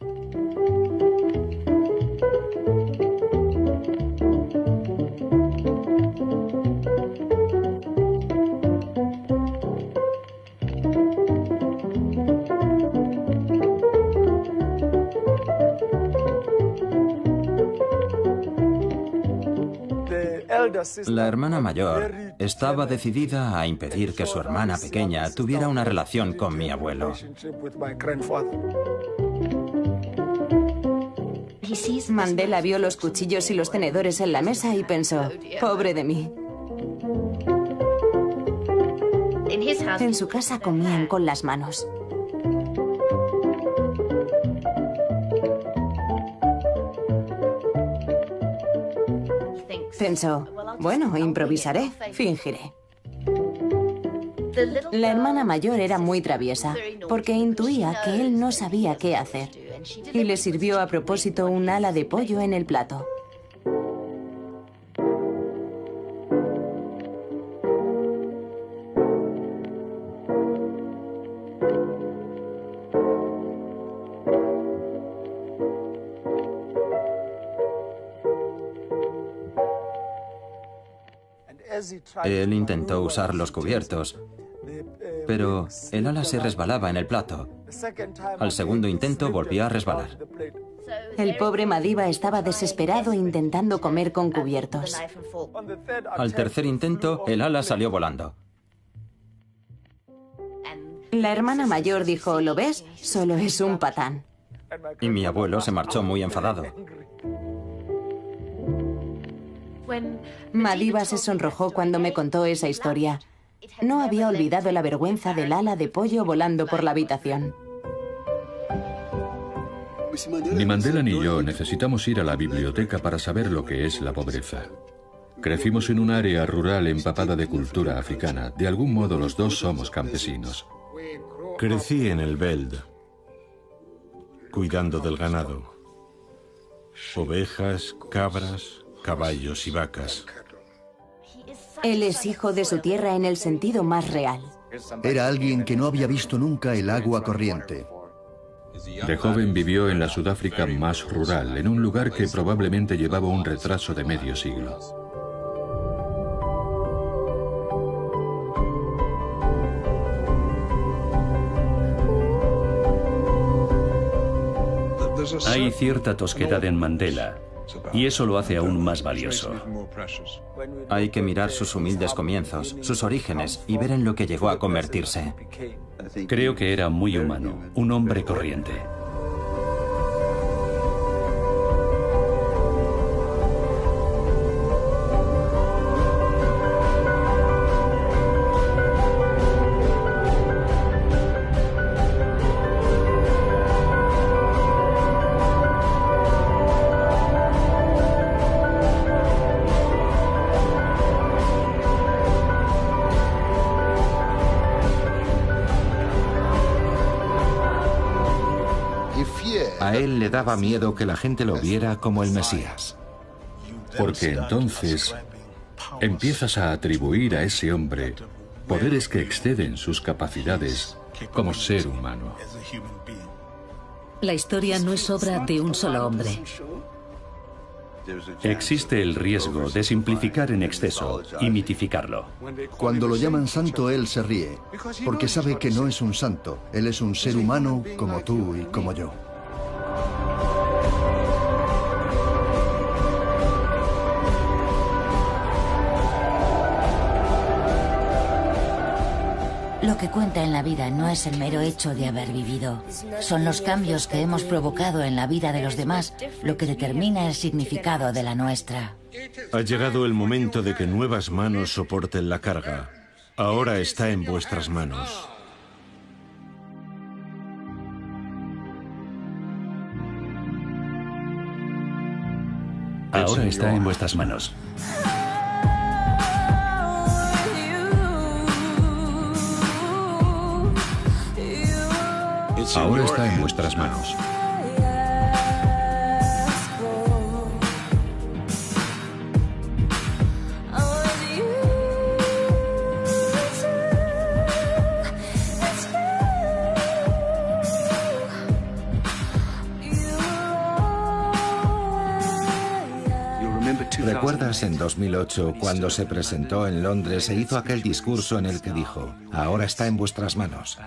La hermana mayor estaba decidida a impedir que su hermana pequeña tuviera una relación con mi abuelo. Mandela vio los cuchillos y los tenedores en la mesa y pensó: pobre de mí. En su casa comían con las manos. Pensó: bueno, improvisaré, fingiré. La hermana mayor era muy traviesa, porque intuía que él no sabía qué hacer, y le sirvió a propósito un ala de pollo en el plato. Él intentó usar los cubiertos, pero el ala se resbalaba en el plato. Al segundo intento volvía a resbalar. El pobre Madiba estaba desesperado intentando comer con cubiertos. Al tercer intento, el ala salió volando. La hermana mayor dijo: ¿lo ves? Solo es un patán. Y mi abuelo se marchó muy enfadado. Madiba se sonrojó cuando me contó esa historia. No había olvidado la vergüenza del ala de pollo volando por la habitación. Ni Mandela ni yo necesitamos ir a la biblioteca para saber lo que es la pobreza. Crecimos en un área rural empapada de cultura africana. De algún modo los dos somos campesinos. Crecí en el Veld, cuidando del ganado. Ovejas, cabras, caballos y vacas. Él es hijo de su tierra en el sentido más real. Era alguien que no había visto nunca el agua corriente. De joven vivió en la Sudáfrica más rural, en un lugar que probablemente llevaba un retraso de medio siglo. Hay cierta tosquedad en Mandela, y eso lo hace aún más valioso. Hay que mirar sus humildes comienzos, sus orígenes, y ver en lo que llegó a convertirse. Creo que era muy humano, un hombre corriente. A él le daba miedo que la gente lo viera como el Mesías. Porque entonces empiezas a atribuir a ese hombre poderes que exceden sus capacidades como ser humano. La historia no es obra de un solo hombre. Existe el riesgo de simplificar en exceso y mitificarlo. Cuando lo llaman santo, él se ríe, porque sabe que no es un santo. Él es un ser humano como tú y como yo. Lo que cuenta en la vida no es el mero hecho de haber vivido. Son los cambios que hemos provocado en la vida de los demás lo que determina el significado de la nuestra. Ha llegado el momento de que nuevas manos soporten la carga. Ahora está en vuestras manos. Ahora está en vuestras manos. Ahora está en vuestras manos. ¿Recuerdas en 2008 cuando se presentó en Londres e hizo aquel discurso en el que dijo, ahora está en vuestras manos?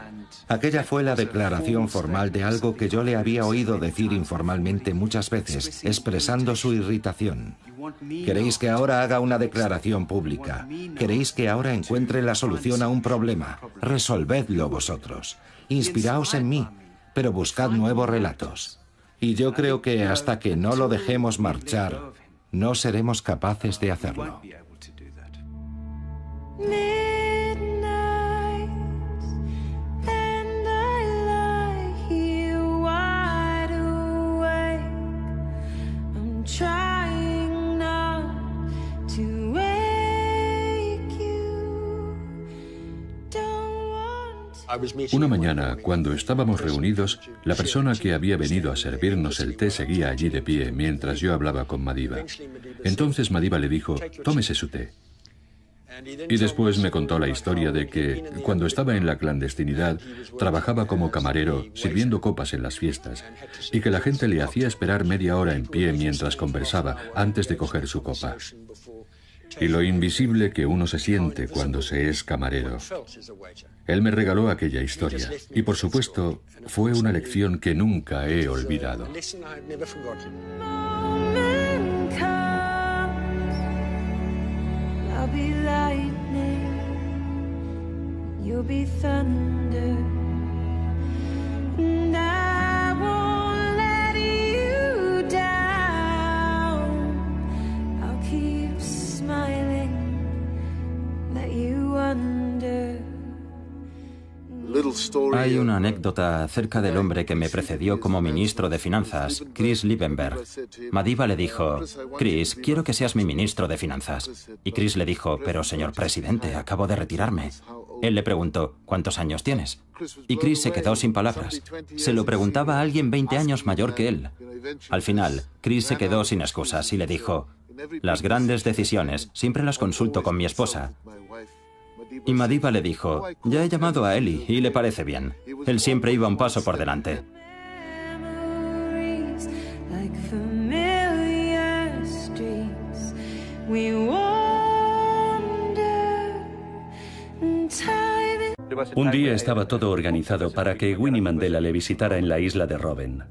Aquella fue la declaración formal de algo que yo le había oído decir informalmente muchas veces, expresando su irritación. ¿Queréis que ahora haga una declaración pública? ¿Queréis que ahora encuentre la solución a un problema? Resolvedlo vosotros. Inspiraos en mí, pero buscad nuevos relatos. Y yo creo que hasta que no lo dejemos marchar, no seremos capaces de hacerlo. Una mañana, cuando estábamos reunidos, la persona que había venido a servirnos el té seguía allí de pie mientras yo hablaba con Madiba. Entonces Madiba le dijo, tómese su té. Y después me contó la historia de que, cuando estaba en la clandestinidad, trabajaba como camarero sirviendo copas en las fiestas, y que la gente le hacía esperar media hora en pie mientras conversaba antes de coger su copa. Y lo invisible que uno se siente cuando se es camarero. Él me regaló aquella historia, y por supuesto, fue una lección que nunca he olvidado. Hay una anécdota acerca del hombre que me precedió como ministro de Finanzas, Chris Liebenberg. Madiba le dijo, Chris, quiero que seas mi ministro de Finanzas. Y Chris le dijo, pero señor presidente, acabo de retirarme. Él le preguntó, ¿cuántos años tienes? Y Chris se quedó sin palabras. Se lo preguntaba a alguien 20 años mayor que él. Al final, Chris se quedó sin excusas y le dijo, las grandes decisiones siempre las consulto con mi esposa. Y Madiba le dijo, ya he llamado a Eli y le parece bien. Él siempre iba un paso por delante. Un día estaba todo organizado para que Winnie Mandela le visitara en la isla de Robben.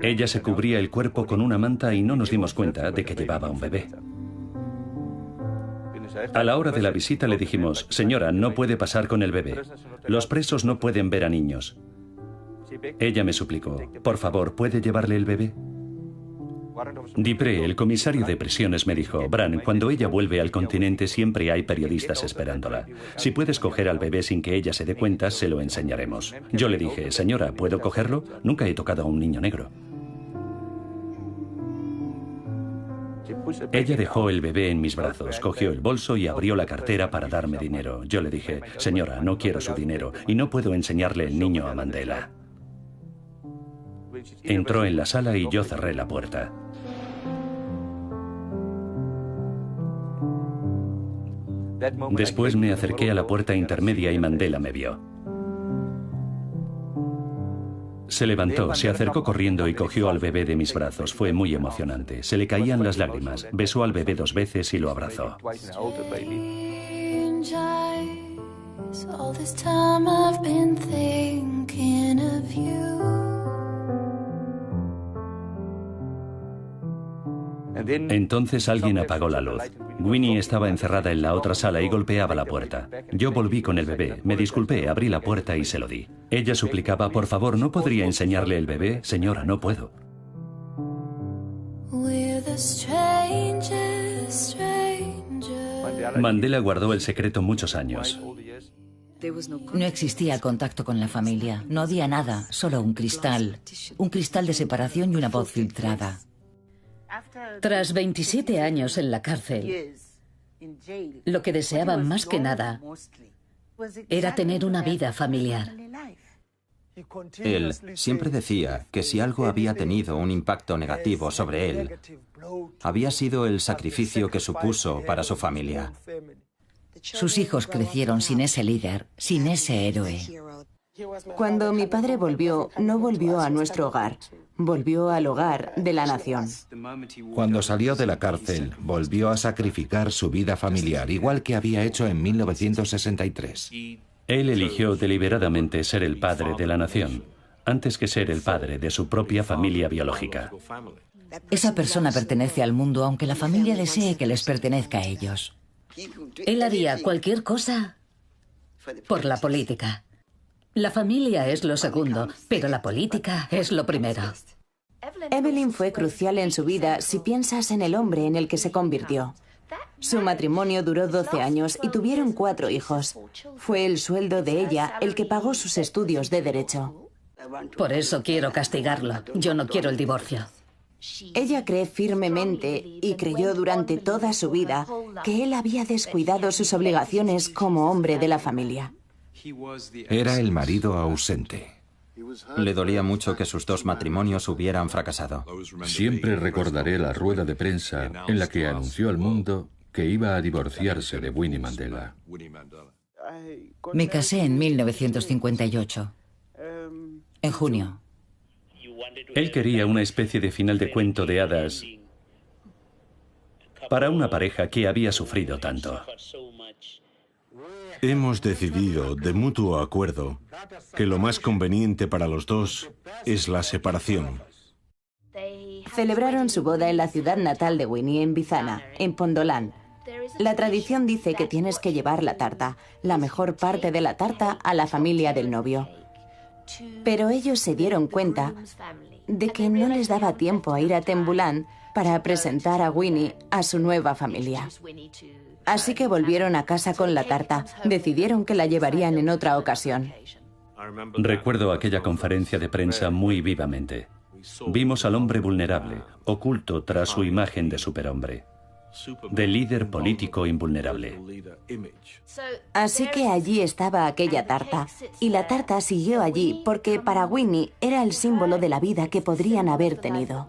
Ella se cubría el cuerpo con una manta y no nos dimos cuenta de que llevaba un bebé. A la hora de la visita le dijimos, señora, no puede pasar con el bebé. Los presos no pueden ver a niños. Ella me suplicó, por favor, ¿puede llevarle el bebé? Dupré, el comisario de prisiones, me dijo, Bran, cuando ella vuelve al continente siempre hay periodistas esperándola. Si puedes coger al bebé sin que ella se dé cuenta, se lo enseñaremos. Yo le dije, señora, ¿puedo cogerlo? Nunca he tocado a un niño negro. Ella dejó el bebé en mis brazos, cogió el bolso y abrió la cartera para darme dinero. Yo le dije, señora, no quiero su dinero y no puedo enseñarle el niño a Mandela. Entró en la sala y yo cerré la puerta. Después me acerqué a la puerta intermedia y Mandela me vio. Se levantó, se acercó corriendo y cogió al bebé de mis brazos. Fue muy emocionante. Se le caían las lágrimas. Besó al bebé 2 veces y lo abrazó. Entonces alguien apagó la luz. Winnie estaba encerrada en la otra sala y golpeaba la puerta. Yo volví con el bebé, me disculpé, abrí la puerta y se lo di. Ella suplicaba, por favor, ¿no podría enseñarle el bebé? Señora, no puedo. Mandela guardó el secreto muchos años. No existía contacto con la familia, no había nada, solo un cristal de separación y una voz filtrada. Tras 27 años en la cárcel, lo que deseaban más que nada era tener una vida familiar. Él siempre decía que si algo había tenido un impacto negativo sobre él, había sido el sacrificio que supuso para su familia. Sus hijos crecieron sin ese líder, sin ese héroe. Cuando mi padre volvió, no volvió a nuestro hogar, volvió al hogar de la nación. Cuando salió de la cárcel, volvió a sacrificar su vida familiar, igual que había hecho en 1963. Él eligió deliberadamente ser el padre de la nación, antes que ser el padre de su propia familia biológica. Esa persona pertenece al mundo, aunque la familia desee que les pertenezca a ellos. Él haría cualquier cosa por la política. La familia es lo segundo, pero la política es lo primero. Evelyn fue crucial en su vida si piensas en el hombre en el que se convirtió. Su matrimonio duró 12 años y tuvieron 4 hijos. Fue el sueldo de ella el que pagó sus estudios de Derecho. Por eso quiero castigarlo. Yo no quiero el divorcio. Ella cree firmemente y creyó durante toda su vida que él había descuidado sus obligaciones como hombre de la familia. Era el marido ausente. Le dolía mucho que sus 2 matrimonios hubieran fracasado. Siempre recordaré la rueda de prensa en la que anunció al mundo que iba a divorciarse de Winnie Mandela. Me casé en 1958, en junio. Él quería una especie de final de cuento de hadas para una pareja que había sufrido tanto. Hemos decidido, de mutuo acuerdo, que lo más conveniente para los dos es la separación. Celebraron su boda en la ciudad natal de Winnie, en Bizana, en Pondolán. La tradición dice que tienes que llevar la tarta, la mejor parte de la tarta, a la familia del novio. Pero ellos se dieron cuenta de que no les daba tiempo a ir a Tembulán para presentar a Winnie a su nueva familia. Así que volvieron a casa con la tarta. Decidieron que la llevarían en otra ocasión. Recuerdo aquella conferencia de prensa muy vivamente. Vimos al hombre vulnerable, oculto tras su imagen de superhombre, de líder político invulnerable. Así que allí estaba aquella tarta, y la tarta siguió allí porque para Winnie era el símbolo de la vida que podrían haber tenido.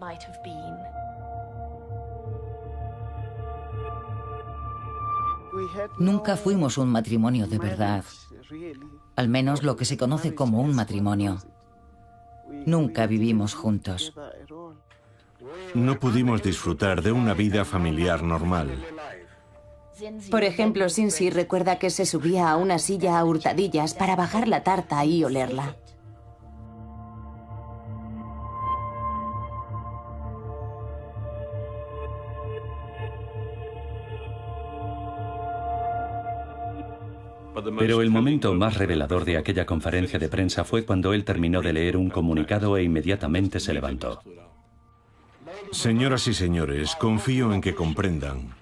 Nunca fuimos un matrimonio de verdad, al menos lo que se conoce como un matrimonio. Nunca vivimos juntos. No pudimos disfrutar de una vida familiar normal. Por ejemplo, Cincy recuerda que se subía a una silla a hurtadillas para bajar la tarta y olerla. Pero el momento más revelador de aquella conferencia de prensa fue cuando él terminó de leer un comunicado e inmediatamente se levantó. Señoras y señores, confío en que comprendan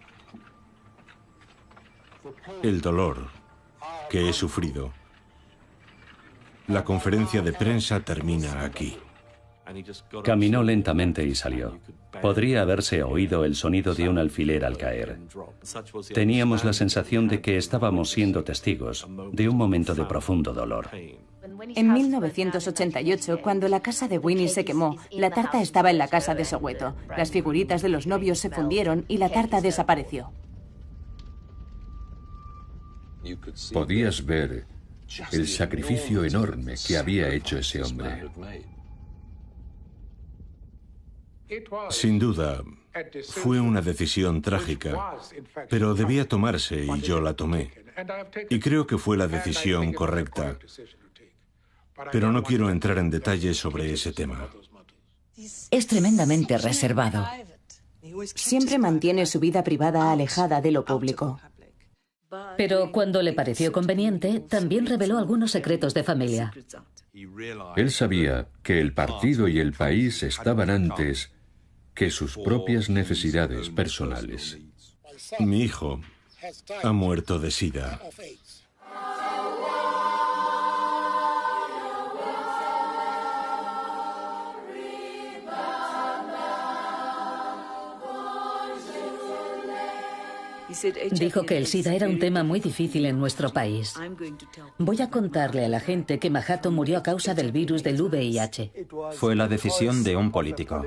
el dolor que he sufrido. La conferencia de prensa termina aquí. Caminó lentamente y salió. Podría haberse oído el sonido de un alfiler al caer. Teníamos la sensación de que estábamos siendo testigos de un momento de profundo dolor. En 1988, cuando la casa de Winnie se quemó, la tarta estaba en la casa de Soweto. Las figuritas de los novios se fundieron y la tarta desapareció. Podías ver el sacrificio enorme que había hecho ese hombre. Sin duda, fue una decisión trágica, pero debía tomarse y yo la tomé. Y creo que fue la decisión correcta. Pero no quiero entrar en detalles sobre ese tema. Es tremendamente reservado. Siempre mantiene su vida privada alejada de lo público. Pero cuando le pareció conveniente, también reveló algunos secretos de familia. Él sabía que el partido y el país estaban antes que sus propias necesidades personales. Mi hijo ha muerto de SIDA. Dijo que el SIDA era un tema muy difícil en nuestro país. Voy a contarle a la gente que Mahato murió a causa del virus del VIH. Fue la decisión de un político.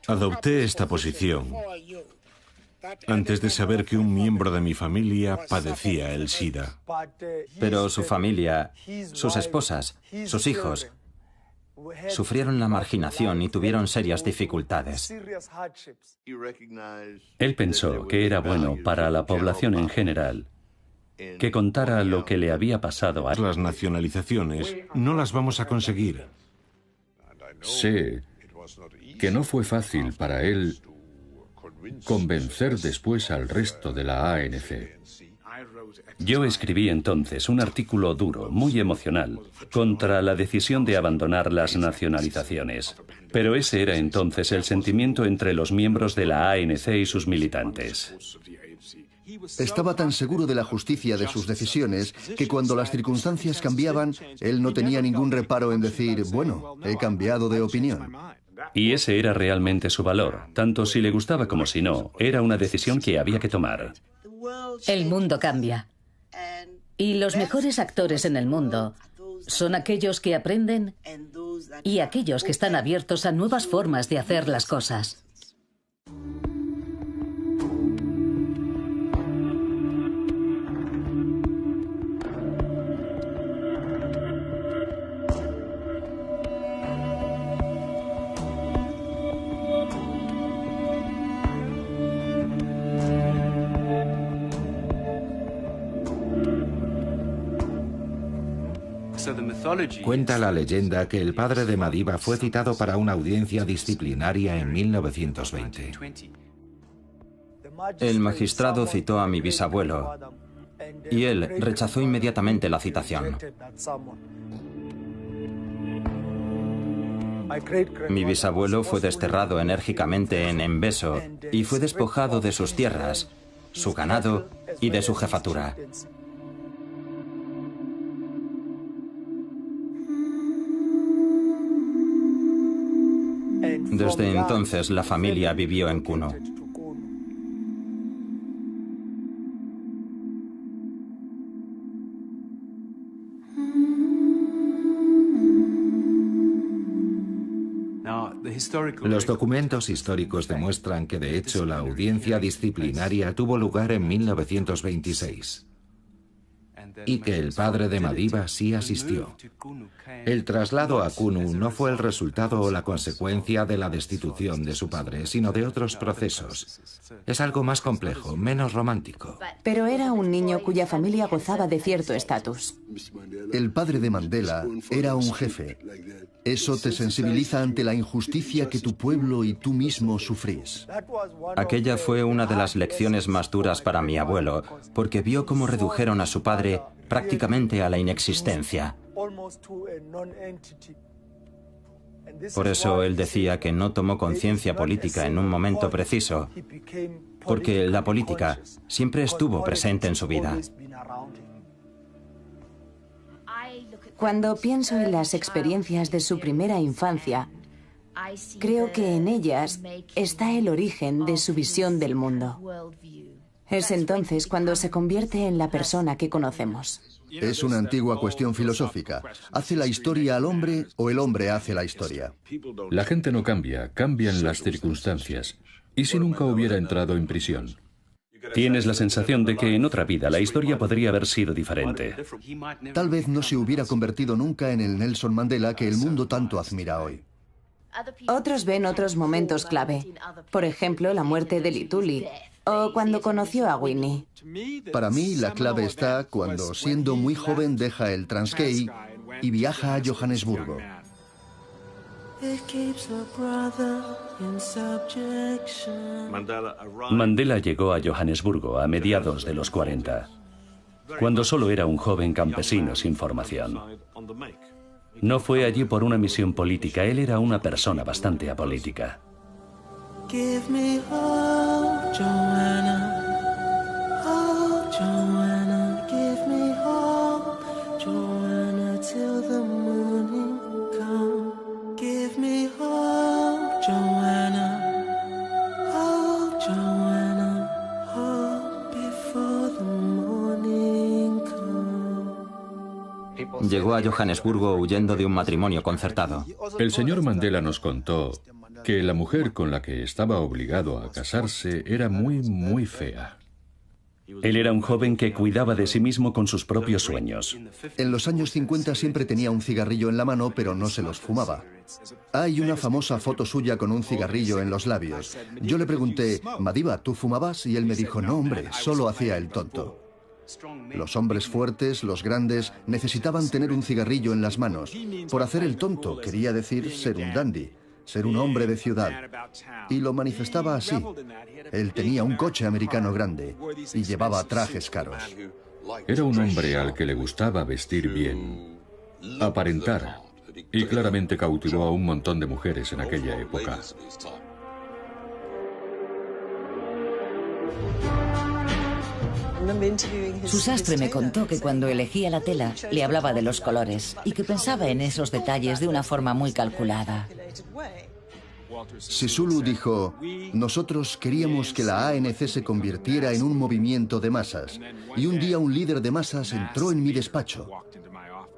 Adopté esta posición antes de saber que un miembro de mi familia padecía el SIDA. Pero su familia, sus esposas, sus hijos, sufrieron la marginación y tuvieron serias dificultades. Él pensó que era bueno para la población en general que contara lo que le había pasado a él. Las nacionalizaciones no las vamos a conseguir. Sé que no fue fácil para él convencer después al resto de la ANC. Yo escribí entonces un artículo duro, muy emocional, contra la decisión de abandonar las nacionalizaciones. Pero ese era entonces el sentimiento entre los miembros de la ANC y sus militantes. Estaba tan seguro de la justicia de sus decisiones que cuando las circunstancias cambiaban, él no tenía ningún reparo en decir, bueno, he cambiado de opinión. Y ese era realmente su valor. Tanto si le gustaba como si no, era una decisión que había que tomar. El mundo cambia. Y los mejores actores en el mundo son aquellos que aprenden y aquellos que están abiertos a nuevas formas de hacer las cosas. Cuenta la leyenda que el padre de Madiba fue citado para una audiencia disciplinaria en 1920. El magistrado citó a mi bisabuelo y él rechazó inmediatamente la citación. Mi bisabuelo fue desterrado enérgicamente en Embeso y fue despojado de sus tierras, su ganado y de su jefatura. Desde entonces la familia vivió en Kuno. Los documentos históricos demuestran que de hecho la audiencia disciplinaria tuvo lugar en 1926 y que el padre de Madiba sí asistió. El traslado a Kunu no fue el resultado o la consecuencia de la destitución de su padre, sino de otros procesos. Es algo más complejo, menos romántico. Pero era un niño cuya familia gozaba de cierto estatus. El padre de Mandela era un jefe. Eso te sensibiliza ante la injusticia que tu pueblo y tú mismo sufrís. Aquella fue una de las lecciones más duras para mi abuelo, porque vio cómo redujeron a su padre prácticamente a la inexistencia. Por eso él decía que no tomó conciencia política en un momento preciso, porque la política siempre estuvo presente en su vida. Cuando pienso en las experiencias de su primera infancia, creo que en ellas está el origen de su visión del mundo. Es entonces cuando se convierte en la persona que conocemos. Es una antigua cuestión filosófica. ¿Hace la historia al hombre o el hombre hace la historia? La gente no cambia, cambian las circunstancias. ¿Y si nunca hubiera entrado en prisión? Tienes la sensación de que en otra vida la historia podría haber sido diferente. Tal vez no se hubiera convertido nunca en el Nelson Mandela que el mundo tanto admira hoy. Otros ven otros momentos clave. Por ejemplo, la muerte de Lituli o cuando conoció a Winnie. Para mí, la clave está cuando, siendo muy joven, deja el Transkei y viaja a Johannesburgo. Mandela llegó a Johannesburgo a mediados de los 40, cuando solo era un joven campesino sin formación. No fue allí por una misión política, él era una persona bastante apolítica. Give me hope, Joanna. Oh, Joanna, give me hope, Joanna, till the morning come. Give me hope, Joanna. Oh, Joanna, hope before the morning come. Llegó a Johannesburgo huyendo de un matrimonio concertado. El señor Mandela nos contó que la mujer con la que estaba obligado a casarse era muy fea. Él era un joven que cuidaba de sí mismo con sus propios sueños. En los años 50 siempre tenía un cigarrillo en la mano, pero no se los fumaba. Hay una famosa foto suya con un cigarrillo en los labios. Yo le pregunté, Madiba, ¿tú fumabas? Y él me dijo, no, hombre, solo hacía el tonto. Los hombres fuertes, los grandes, necesitaban tener un cigarrillo en las manos. Por hacer el tonto, quería decir ser un dandy, ser un hombre de ciudad. Y lo manifestaba así. Él tenía un coche americano grande y llevaba trajes caros. Era un hombre al que le gustaba vestir bien, aparentar, y claramente cautivó a un montón de mujeres en aquella época. Su sastre me contó que cuando elegía la tela le hablaba de los colores y que pensaba en esos detalles de una forma muy calculada. Sisulu dijo, nosotros queríamos que la ANC se convirtiera en un movimiento de masas. Y un día un líder de masas entró en mi despacho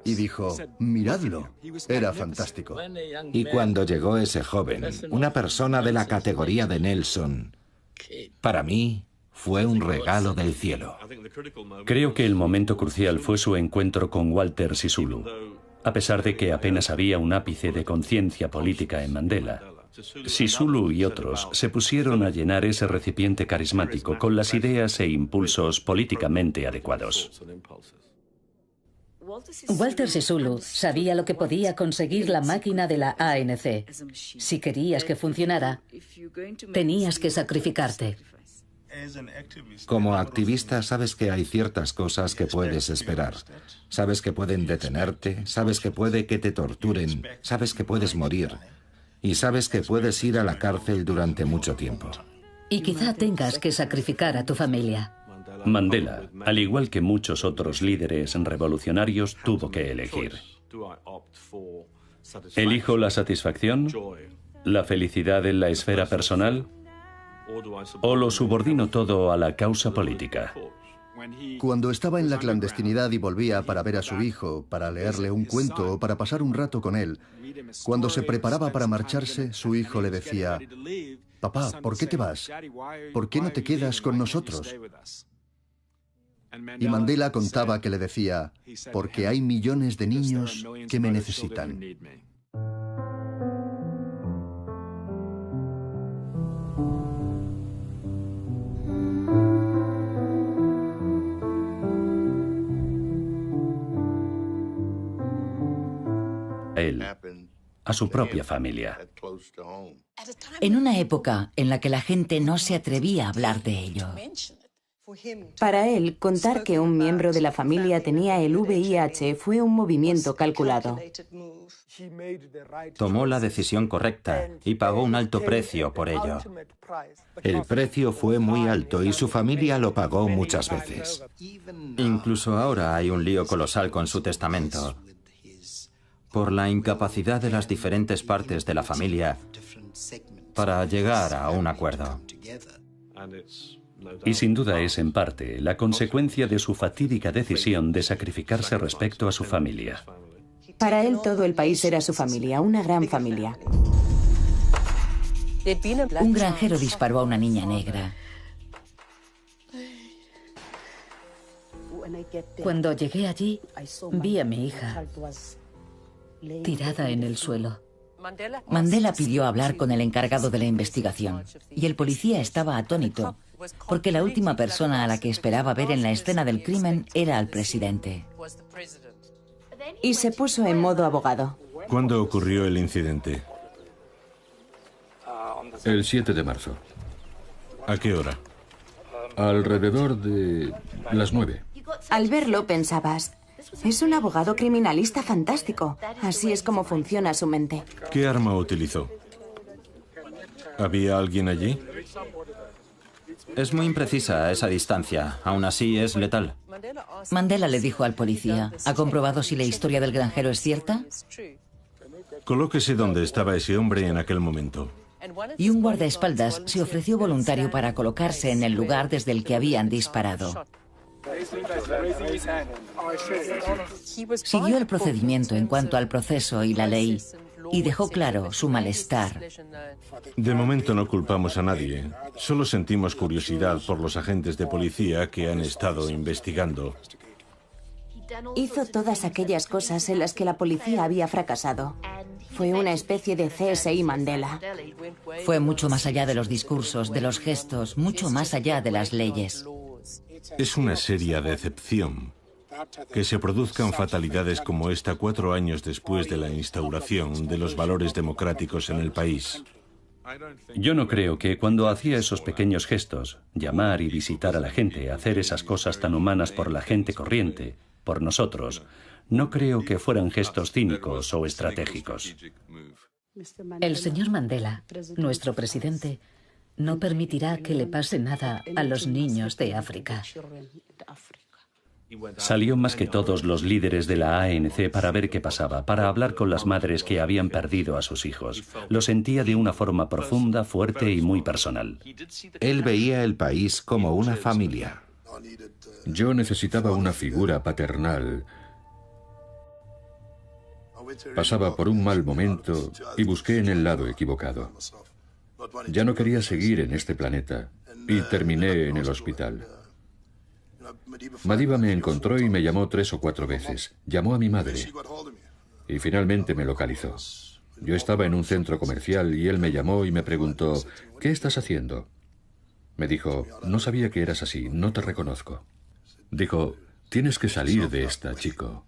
y dijo, miradlo. Era fantástico. Y cuando llegó ese joven, una persona de la categoría de Nelson, para mí fue un regalo del cielo. Creo que el momento crucial fue su encuentro con Walter Sisulu. A pesar de que apenas había un ápice de conciencia política en Mandela, Sisulu y otros se pusieron a llenar ese recipiente carismático con las ideas e impulsos políticamente adecuados. Walter Sisulu sabía lo que podía conseguir la máquina de la ANC. Si querías que funcionara, tenías que sacrificarte. Como activista sabes que hay ciertas cosas que puedes esperar. Sabes que pueden detenerte, sabes que puede que te torturen, sabes que puedes morir y sabes que puedes ir a la cárcel durante mucho tiempo. Y quizá tengas que sacrificar a tu familia. Mandela, al igual que muchos otros líderes revolucionarios, tuvo que elegir. ¿Elijo la satisfacción, la felicidad en la esfera personal o lo subordino todo a la causa política? Cuando estaba en la clandestinidad y volvía para ver a su hijo, para leerle un cuento o para pasar un rato con él, cuando se preparaba para marcharse, su hijo le decía, papá, ¿por qué te vas? ¿Por qué no te quedas con nosotros? Y Mandela contaba que le decía, porque hay millones de niños que me necesitan. Él, a su propia familia. En una época en la que la gente no se atrevía a hablar de ello. Para él, contar que un miembro de la familia tenía el VIH fue un movimiento calculado. Tomó la decisión correcta y pagó un alto precio por ello. El precio fue muy alto y su familia lo pagó muchas veces. Incluso ahora hay un lío colosal con su testamento, por la incapacidad de las diferentes partes de la familia para llegar a un acuerdo. Y sin duda es, en parte, la consecuencia de su fatídica decisión de sacrificarse respecto a su familia. Para él todo el país era su familia, una gran familia. Un granjero disparó a una niña negra. Cuando llegué allí, vi a mi hija tirada en el suelo. Mandela pidió hablar con el encargado de la investigación y el policía estaba atónito porque la última persona a la que esperaba ver en la escena del crimen era al presidente. Y se puso en modo abogado. ¿Cuándo ocurrió el incidente? El 7 de marzo. ¿A qué hora? Alrededor de las 9. Al verlo pensabas, es un abogado criminalista fantástico. Así es como funciona su mente. ¿Qué arma utilizó? ¿Había alguien allí? Es muy imprecisa a esa distancia. Aún así es letal. Mandela le dijo al policía, ¿ha comprobado si la historia del granjero es cierta? Colóquese donde estaba ese hombre en aquel momento. Y un guardaespaldas se ofreció voluntario para colocarse en el lugar desde el que habían disparado. Siguió el procedimiento en cuanto al proceso y la ley y dejó claro su malestar. De momento no culpamos a nadie. Solo sentimos curiosidad por los agentes de policía que han estado investigando. Hizo todas aquellas cosas en las que la policía había fracasado. Fue una especie de CSI Mandela. Fue mucho más allá de los discursos, de los gestos, mucho más allá de las leyes. Es una seria decepción que se produzcan fatalidades como esta 4 años después de la instauración de los valores democráticos en el país. Yo no creo que cuando hacía esos pequeños gestos, llamar y visitar a la gente, hacer esas cosas tan humanas por la gente corriente, por nosotros, no creo que fueran gestos cínicos o estratégicos. El señor Mandela, nuestro presidente, no permitirá que le pase nada a los niños de África. Salió más que todos los líderes de la ANC para ver qué pasaba, para hablar con las madres que habían perdido a sus hijos. Lo sentía de una forma profunda, fuerte y muy personal. Él veía el país como una familia. Yo necesitaba una figura paternal. Pasaba por un mal momento y busqué en el lado equivocado. Ya no quería seguir en este planeta y terminé en el hospital. Madiba me encontró y me llamó 3 o 4 veces. Llamó a mi madre y finalmente me localizó. Yo estaba en un centro comercial y él me llamó y me preguntó, ¿qué estás haciendo? Me dijo, no sabía que eras así, no te reconozco. Dijo, tienes que salir de esta, chico.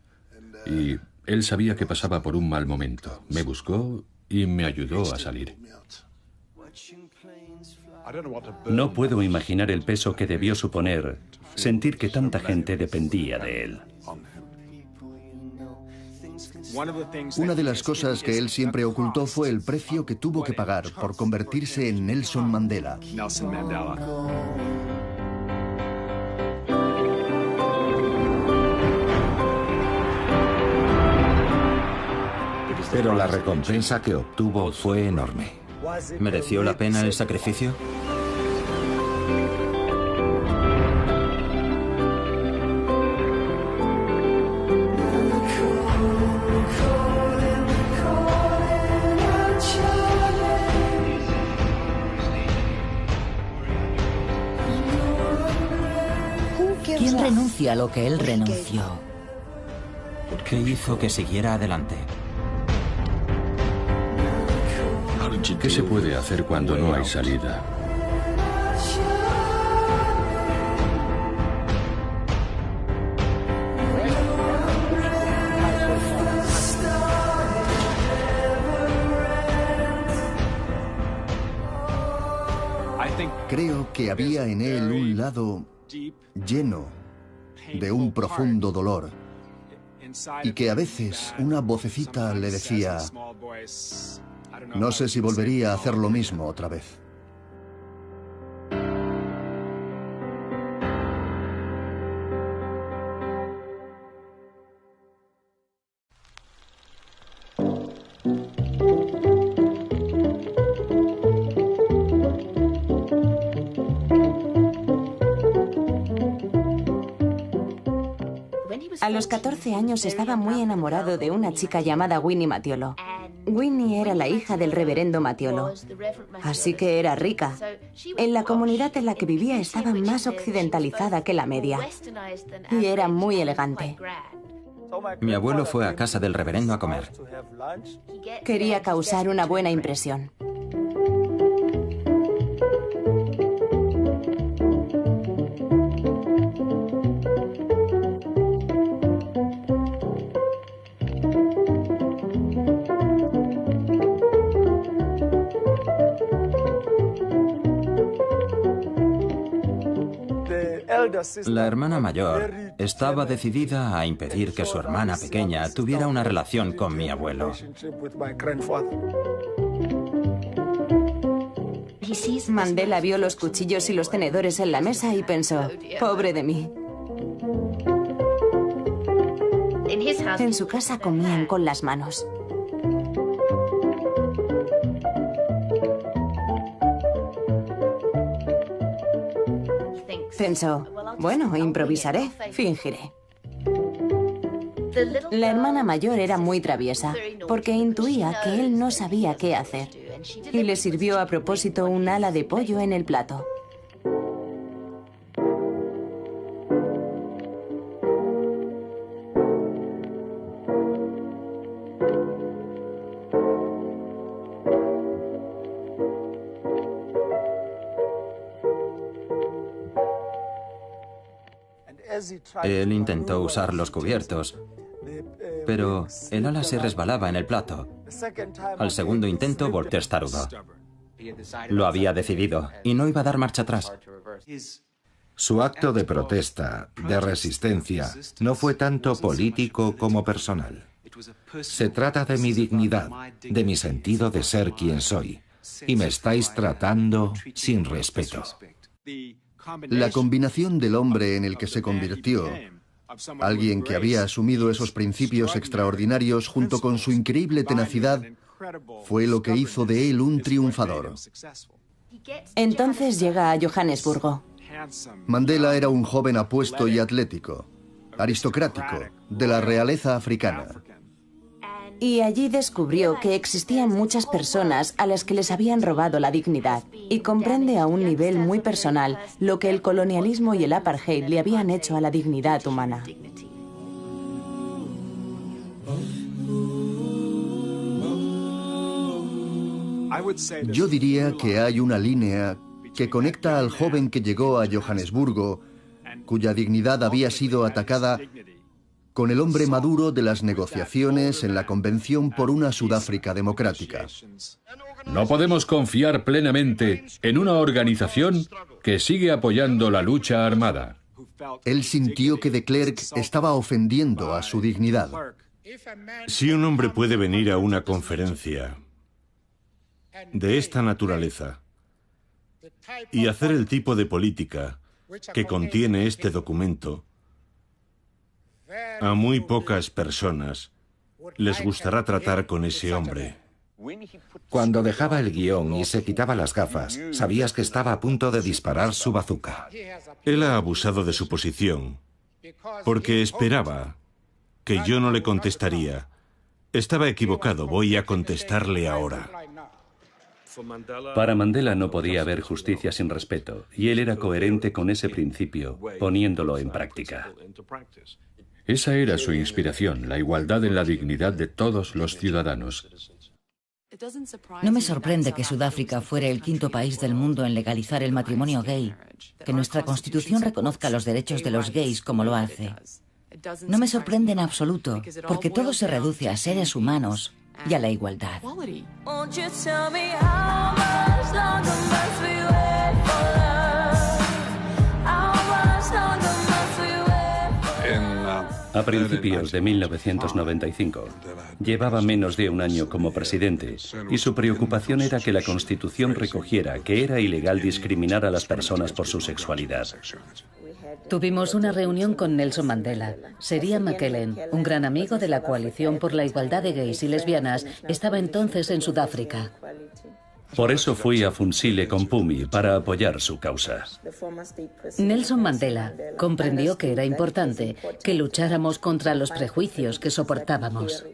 Y él sabía que pasaba por un mal momento. Me buscó y me ayudó a salir. No puedo imaginar el peso que debió suponer sentir que tanta gente dependía de él. Una de las cosas que él siempre ocultó fue el precio que tuvo que pagar por convertirse en Nelson Mandela. Pero la recompensa que obtuvo fue enorme. ¿Mereció la pena el sacrificio? ¿Quién renuncia a lo que él renunció? ¿Qué hizo que siguiera adelante? ¿Qué se puede hacer cuando no hay salida? Creo que había en él un lado lleno de un profundo dolor y que a veces una vocecita le decía, no sé si volvería a hacer lo mismo otra vez. A los 14 años estaba muy enamorado de una chica llamada Winnie Matiolo. Winnie era la hija del reverendo Matiolo, así que era rica. En la comunidad en la que vivía estaba más occidentalizada que la media y era muy elegante. Mi abuelo fue a casa del reverendo a comer. Quería causar una buena impresión. La hermana mayor estaba decidida a impedir que su hermana pequeña tuviera una relación con mi abuelo. Mandela vio los cuchillos y los tenedores en la mesa y pensó, pobre de mí. En su casa comían con las manos. Pensó, bueno, improvisaré, fingiré. La hermana mayor era muy traviesa, porque intuía que él no sabía qué hacer, y le sirvió a propósito un ala de pollo en el plato. Él intentó usar los cubiertos, pero el ala se resbalaba en el plato. Al segundo intento volvió testarudo. Lo había decidido y no iba a dar marcha atrás. Su acto de protesta, de resistencia, no fue tanto político como personal. Se trata de mi dignidad, de mi sentido de ser quien soy, y me estáis tratando sin respeto. La combinación del hombre en el que se convirtió, alguien que había asumido esos principios extraordinarios junto con su increíble tenacidad, fue lo que hizo de él un triunfador. Entonces llega a Johannesburgo. Mandela era un joven apuesto y atlético, aristocrático, de la realeza africana. Y allí descubrió que existían muchas personas a las que les habían robado la dignidad y comprende a un nivel muy personal lo que el colonialismo y el apartheid le habían hecho a la dignidad humana. Yo diría que hay una línea que conecta al joven que llegó a Johannesburgo, cuya dignidad había sido atacada, con el hombre maduro de las negociaciones en la Convención por una Sudáfrica democrática. No podemos confiar plenamente en una organización que sigue apoyando la lucha armada. Él sintió que de Klerk estaba ofendiendo a su dignidad. Si un hombre puede venir a una conferencia de esta naturaleza y hacer el tipo de política que contiene este documento, a muy pocas personas les gustará tratar con ese hombre. Cuando dejaba el guión y se quitaba las gafas, sabías que estaba a punto de disparar su bazuca. Él ha abusado de su posición porque esperaba que yo no le contestaría. Estaba equivocado, voy a contestarle ahora. Para Mandela no podía haber justicia sin respeto, y él era coherente con ese principio, poniéndolo en práctica. Esa era su inspiración, la igualdad en la dignidad de todos los ciudadanos. No me sorprende que Sudáfrica fuera el quinto país del mundo en legalizar el matrimonio gay, que nuestra Constitución reconozca los derechos de los gays como lo hace. No me sorprende en absoluto, porque todo se reduce a seres humanos y a la igualdad. A principios de 1995, llevaba menos de un año como presidente y su preocupación era que la Constitución recogiera que era ilegal discriminar a las personas por su sexualidad. Tuvimos una reunión con Nelson Mandela. Seria McKellen, un gran amigo de la Coalición por la Igualdad de Gays y Lesbianas, estaba entonces en Sudáfrica. Por eso fui a Funsile con Pumi para apoyar su causa. Nelson Mandela comprendió que era importante que lucháramos contra los prejuicios que soportábamos.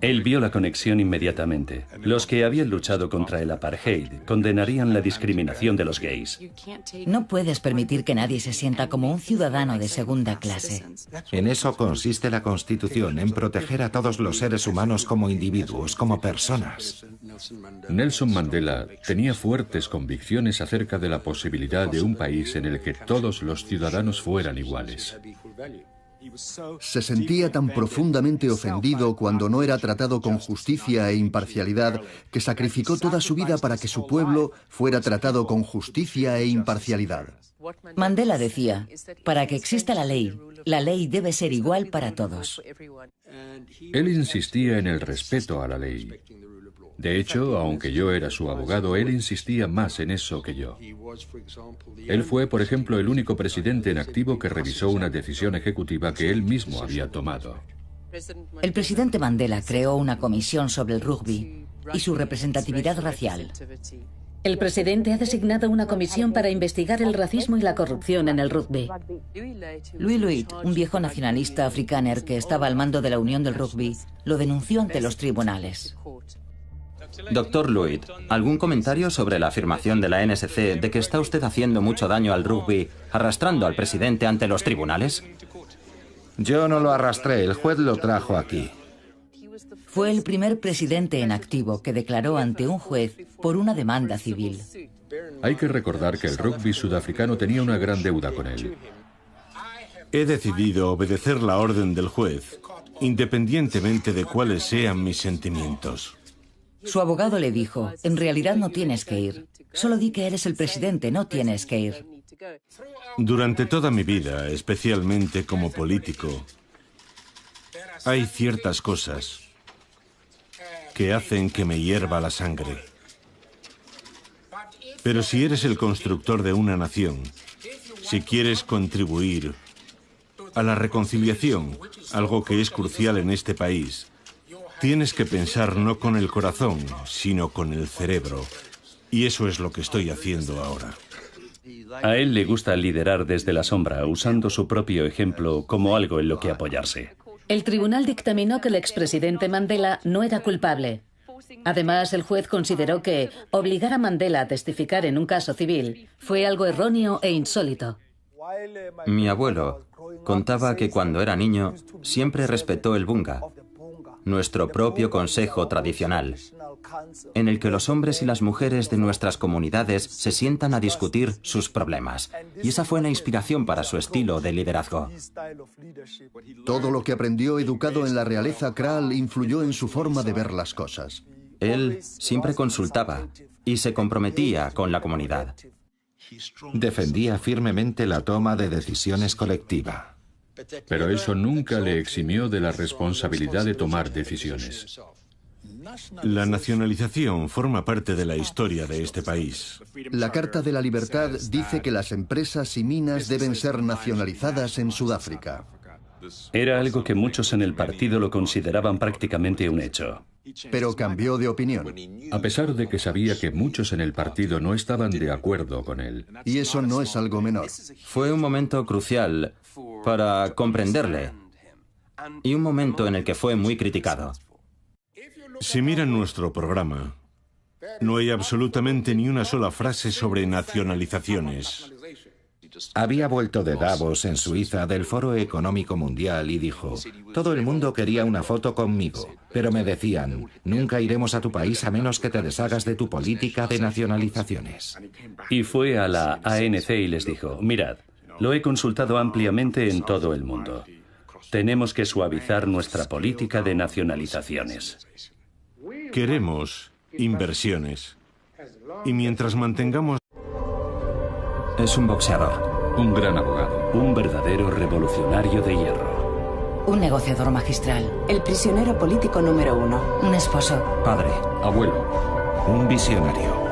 Él vio la conexión inmediatamente. Los que habían luchado contra el apartheid condenarían la discriminación de los gays. No puedes permitir que nadie se sienta como un ciudadano de segunda clase. En eso consiste la Constitución, en proteger a todos los seres humanos como individuos, como personas. Nelson Mandela tenía fuertes convicciones acerca de la posibilidad de un país en el que todos los ciudadanos fueran iguales. Se sentía tan profundamente ofendido cuando no era tratado con justicia e imparcialidad que sacrificó toda su vida para que su pueblo fuera tratado con justicia e imparcialidad. Mandela decía, para que exista la ley debe ser igual para todos. Él insistía en el respeto a la ley. De hecho, aunque yo era su abogado, él insistía más en eso que yo. Él fue, por ejemplo, el único presidente en activo que revisó una decisión ejecutiva que él mismo había tomado. El presidente Mandela creó una comisión sobre el rugby y su representatividad racial. El presidente ha designado una comisión para investigar el racismo y la corrupción en el rugby. Louis Luit, un viejo nacionalista africáner que estaba al mando de la Unión del Rugby, lo denunció ante los tribunales. Doctor Luit, ¿algún comentario sobre la afirmación de la NSC de que está usted haciendo mucho daño al rugby arrastrando al presidente ante los tribunales? Yo no lo arrastré, el juez lo trajo aquí. Fue el primer presidente en activo que declaró ante un juez por una demanda civil. Hay que recordar que el rugby sudafricano tenía una gran deuda con él. He decidido obedecer la orden del juez, independientemente de cuáles sean mis sentimientos. Su abogado le dijo, en realidad no tienes que ir. Solo di que eres el presidente, no tienes que ir. Durante toda mi vida, especialmente como político, hay ciertas cosas que hacen que me hierva la sangre. Pero si eres el constructor de una nación, si quieres contribuir a la reconciliación, algo que es crucial en este país, tienes que pensar no con el corazón, sino con el cerebro. Y eso es lo que estoy haciendo ahora. A él le gusta liderar desde la sombra, usando su propio ejemplo como algo en lo que apoyarse. El tribunal dictaminó que el expresidente Mandela no era culpable. Además, el juez consideró que obligar a Mandela a testificar en un caso civil fue algo erróneo e insólito. Mi abuelo contaba que cuando era niño siempre respetó el bunga, nuestro propio consejo tradicional, en el que los hombres y las mujeres de nuestras comunidades se sientan a discutir sus problemas. Y esa fue la inspiración para su estilo de liderazgo. Todo lo que aprendió educado en la realeza Kral influyó en su forma de ver las cosas. Él siempre consultaba y se comprometía con la comunidad. Defendía firmemente la toma de decisiones colectiva. Pero eso nunca le eximió de la responsabilidad de tomar decisiones. La nacionalización forma parte de la historia de este país. La Carta de la Libertad dice que las empresas y minas deben ser nacionalizadas en Sudáfrica. Era algo que muchos en el partido lo consideraban prácticamente un hecho. Pero cambió de opinión. A pesar de que sabía que muchos en el partido no estaban de acuerdo con él. Y eso no es algo menor. Fue un momento crucial para comprenderle y un momento en el que fue muy criticado. Si miran nuestro programa, no hay absolutamente ni una sola frase sobre nacionalizaciones. Había vuelto de Davos, en Suiza, del Foro Económico Mundial y dijo, todo el mundo quería una foto conmigo, pero me decían, nunca iremos a tu país a menos que te deshagas de tu política de nacionalizaciones. Y fue a la ANC y les dijo, mirad, lo he consultado ampliamente en todo el mundo. Tenemos que suavizar nuestra política de nacionalizaciones. Queremos inversiones. Y mientras mantengamos... Es un boxeador. Un gran abogado. Un verdadero revolucionario de hierro. Un negociador magistral. El prisionero político número 1. Un esposo. Padre. Abuelo. Un visionario.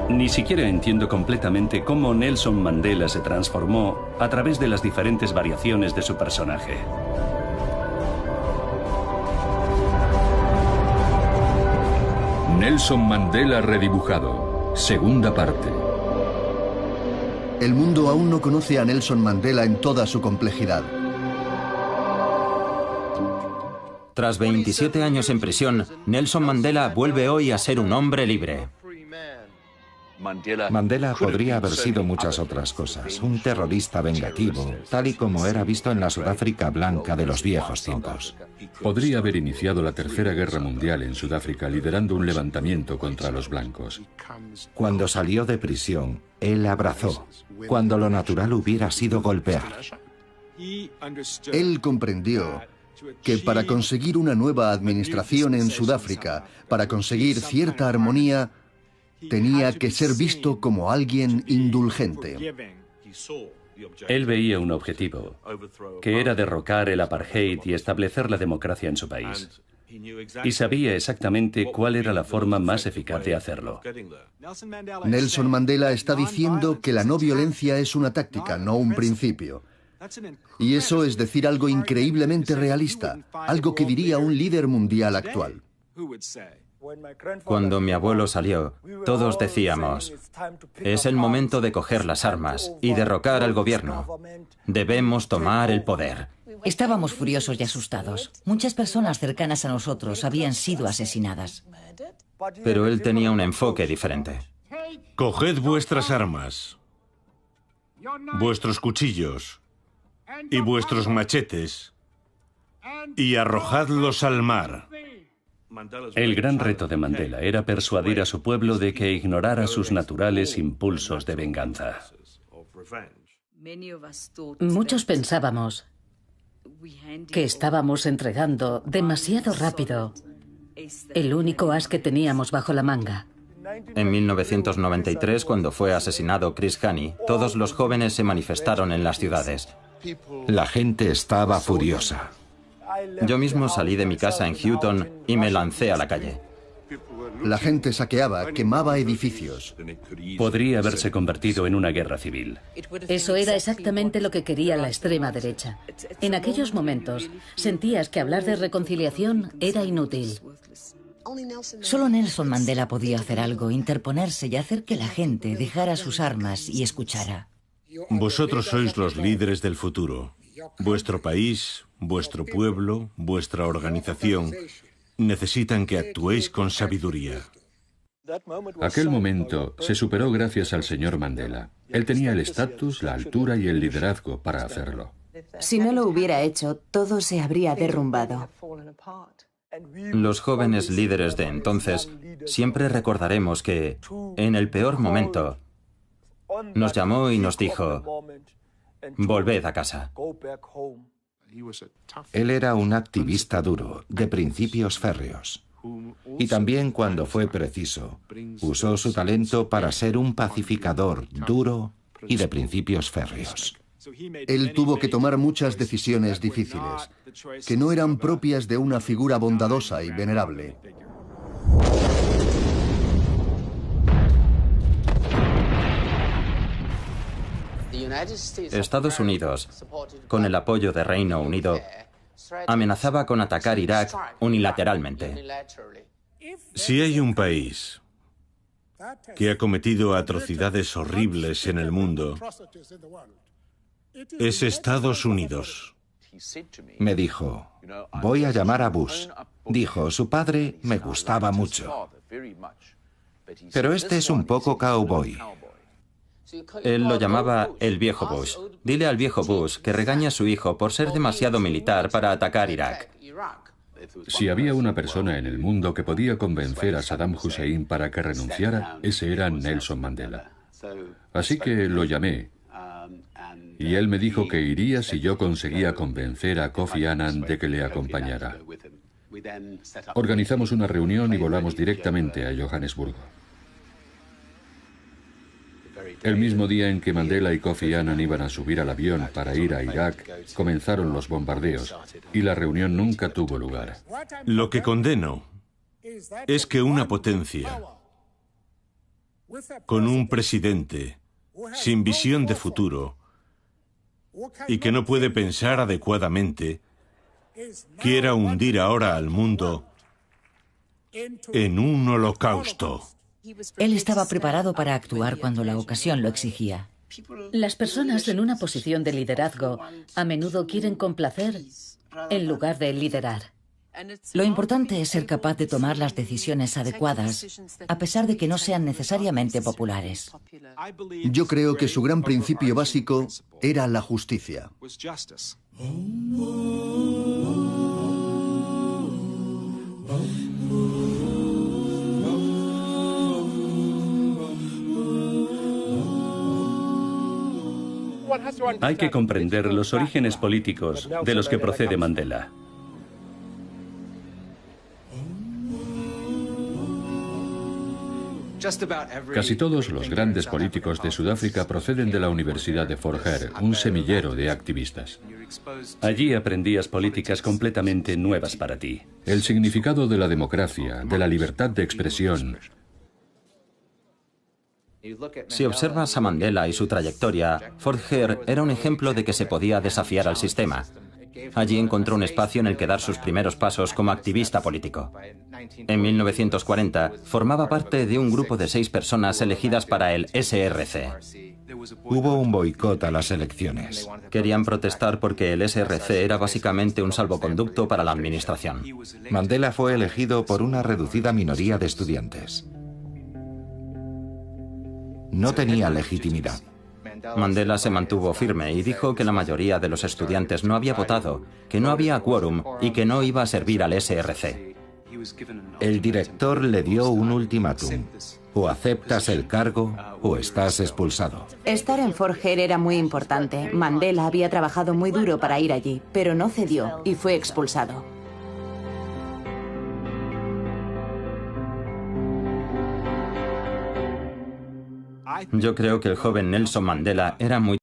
Ni siquiera entiendo completamente cómo Nelson Mandela se transformó a través de las diferentes variaciones de su personaje. Nelson Mandela redibujado. Segunda parte. El mundo aún no conoce a Nelson Mandela en toda su complejidad. Tras 27 años en prisión, Nelson Mandela vuelve hoy a ser un hombre libre. Mandela podría haber sido muchas otras cosas, un terrorista vengativo, tal y como era visto en la Sudáfrica blanca de los viejos tiempos. Podría haber iniciado la Tercera Guerra Mundial en Sudáfrica liderando un levantamiento contra los blancos. Cuando salió de prisión, él abrazó, cuando lo natural hubiera sido golpear. Él comprendió que para conseguir una nueva administración en Sudáfrica, para conseguir cierta armonía, tenía que ser visto como alguien indulgente. Él veía un objetivo, que era derrocar el apartheid y establecer la democracia en su país. Y sabía exactamente cuál era la forma más eficaz de hacerlo. Nelson Mandela está diciendo que la no violencia es una táctica, no un principio. Y eso es decir algo increíblemente realista, algo que diría un líder mundial actual. Cuando mi abuelo salió, todos decíamos, es el momento de coger las armas y derrocar al gobierno. Debemos tomar el poder. Estábamos furiosos y asustados. Muchas personas cercanas a nosotros habían sido asesinadas. Pero él tenía un enfoque diferente. Coged vuestras armas, vuestros cuchillos y vuestros machetes y arrojadlos al mar. El gran reto de Mandela era persuadir a su pueblo de que ignorara sus naturales impulsos de venganza. Muchos pensábamos que estábamos entregando demasiado rápido el único as que teníamos bajo la manga. En 1993, cuando fue asesinado Chris Hani, todos los jóvenes se manifestaron en las ciudades. La gente estaba furiosa. Yo mismo salí de mi casa en Houghton y me lancé a la calle. La gente saqueaba, quemaba edificios. Podría haberse convertido en una guerra civil. Eso era exactamente lo que quería la extrema derecha. En aquellos momentos sentías que hablar de reconciliación era inútil. Solo Nelson Mandela podía hacer algo, interponerse y hacer que la gente dejara sus armas y escuchara. Vosotros sois los líderes del futuro. Vuestro país, vuestro pueblo, vuestra organización necesitan que actuéis con sabiduría. Aquel momento se superó gracias al señor Mandela. Él tenía el estatus, la altura y el liderazgo para hacerlo. Si no lo hubiera hecho, todo se habría derrumbado. Los jóvenes líderes de entonces siempre recordaremos que, en el peor momento, nos llamó y nos dijo, volved a casa. Él era un activista duro, de principios férreos. Y también cuando fue preciso, usó su talento para ser un pacificador duro y de principios férreos. Él tuvo que tomar muchas decisiones difíciles, que no eran propias de una figura bondadosa y venerable. Estados Unidos, con el apoyo de Reino Unido, amenazaba con atacar Irak unilateralmente. Si hay un país que ha cometido atrocidades horribles en el mundo, es Estados Unidos. Me dijo, voy a llamar a Bush. Dijo, su padre me gustaba mucho. Pero este es un poco cowboy. Él lo llamaba el viejo Bush. Dile al viejo Bush que regaña a su hijo por ser demasiado militar para atacar Irak. Si había una persona en el mundo que podía convencer a Saddam Hussein para que renunciara, ese era Nelson Mandela. Así que lo llamé. Y él me dijo que iría si yo conseguía convencer a Kofi Annan de que le acompañara. Organizamos una reunión y volamos directamente a Johannesburgo. El mismo día en que Mandela y Kofi Annan iban a subir al avión para ir a Irak, comenzaron los bombardeos y la reunión nunca tuvo lugar. Lo que condeno es que una potencia, con un presidente sin visión de futuro y que no puede pensar adecuadamente, quiera hundir ahora al mundo en un holocausto. Él estaba preparado para actuar cuando la ocasión lo exigía. Las personas en una posición de liderazgo a menudo quieren complacer en lugar de liderar. Lo importante es ser capaz de tomar las decisiones adecuadas, a pesar de que no sean necesariamente populares. Yo creo que su gran principio básico era la justicia. Hay que comprender los orígenes políticos de los que procede Mandela. Casi todos los grandes políticos de Sudáfrica proceden de la Universidad de Fort Hare, un semillero de activistas. Allí aprendías políticas completamente nuevas para ti. El significado de la democracia, de la libertad de expresión. Si observas a Mandela y su trayectoria, Fort Hare era un ejemplo de que se podía desafiar al sistema. Allí encontró un espacio en el que dar sus primeros pasos como activista político. En 1940, formaba parte de un grupo de 6 personas elegidas para el SRC. Hubo un boicot a las elecciones. Querían protestar porque el SRC era básicamente un salvoconducto para la administración. Mandela fue elegido por una reducida minoría de estudiantes. No tenía legitimidad. Mandela se mantuvo firme y dijo que la mayoría de los estudiantes no había votado, que no había quórum y que no iba a servir al SRC. El director le dio un ultimátum. O aceptas el cargo o estás expulsado. Estar en Fort Hare era muy importante. Mandela había trabajado muy duro para ir allí, pero no cedió y fue expulsado. Yo creo que el joven Nelson Mandela era muy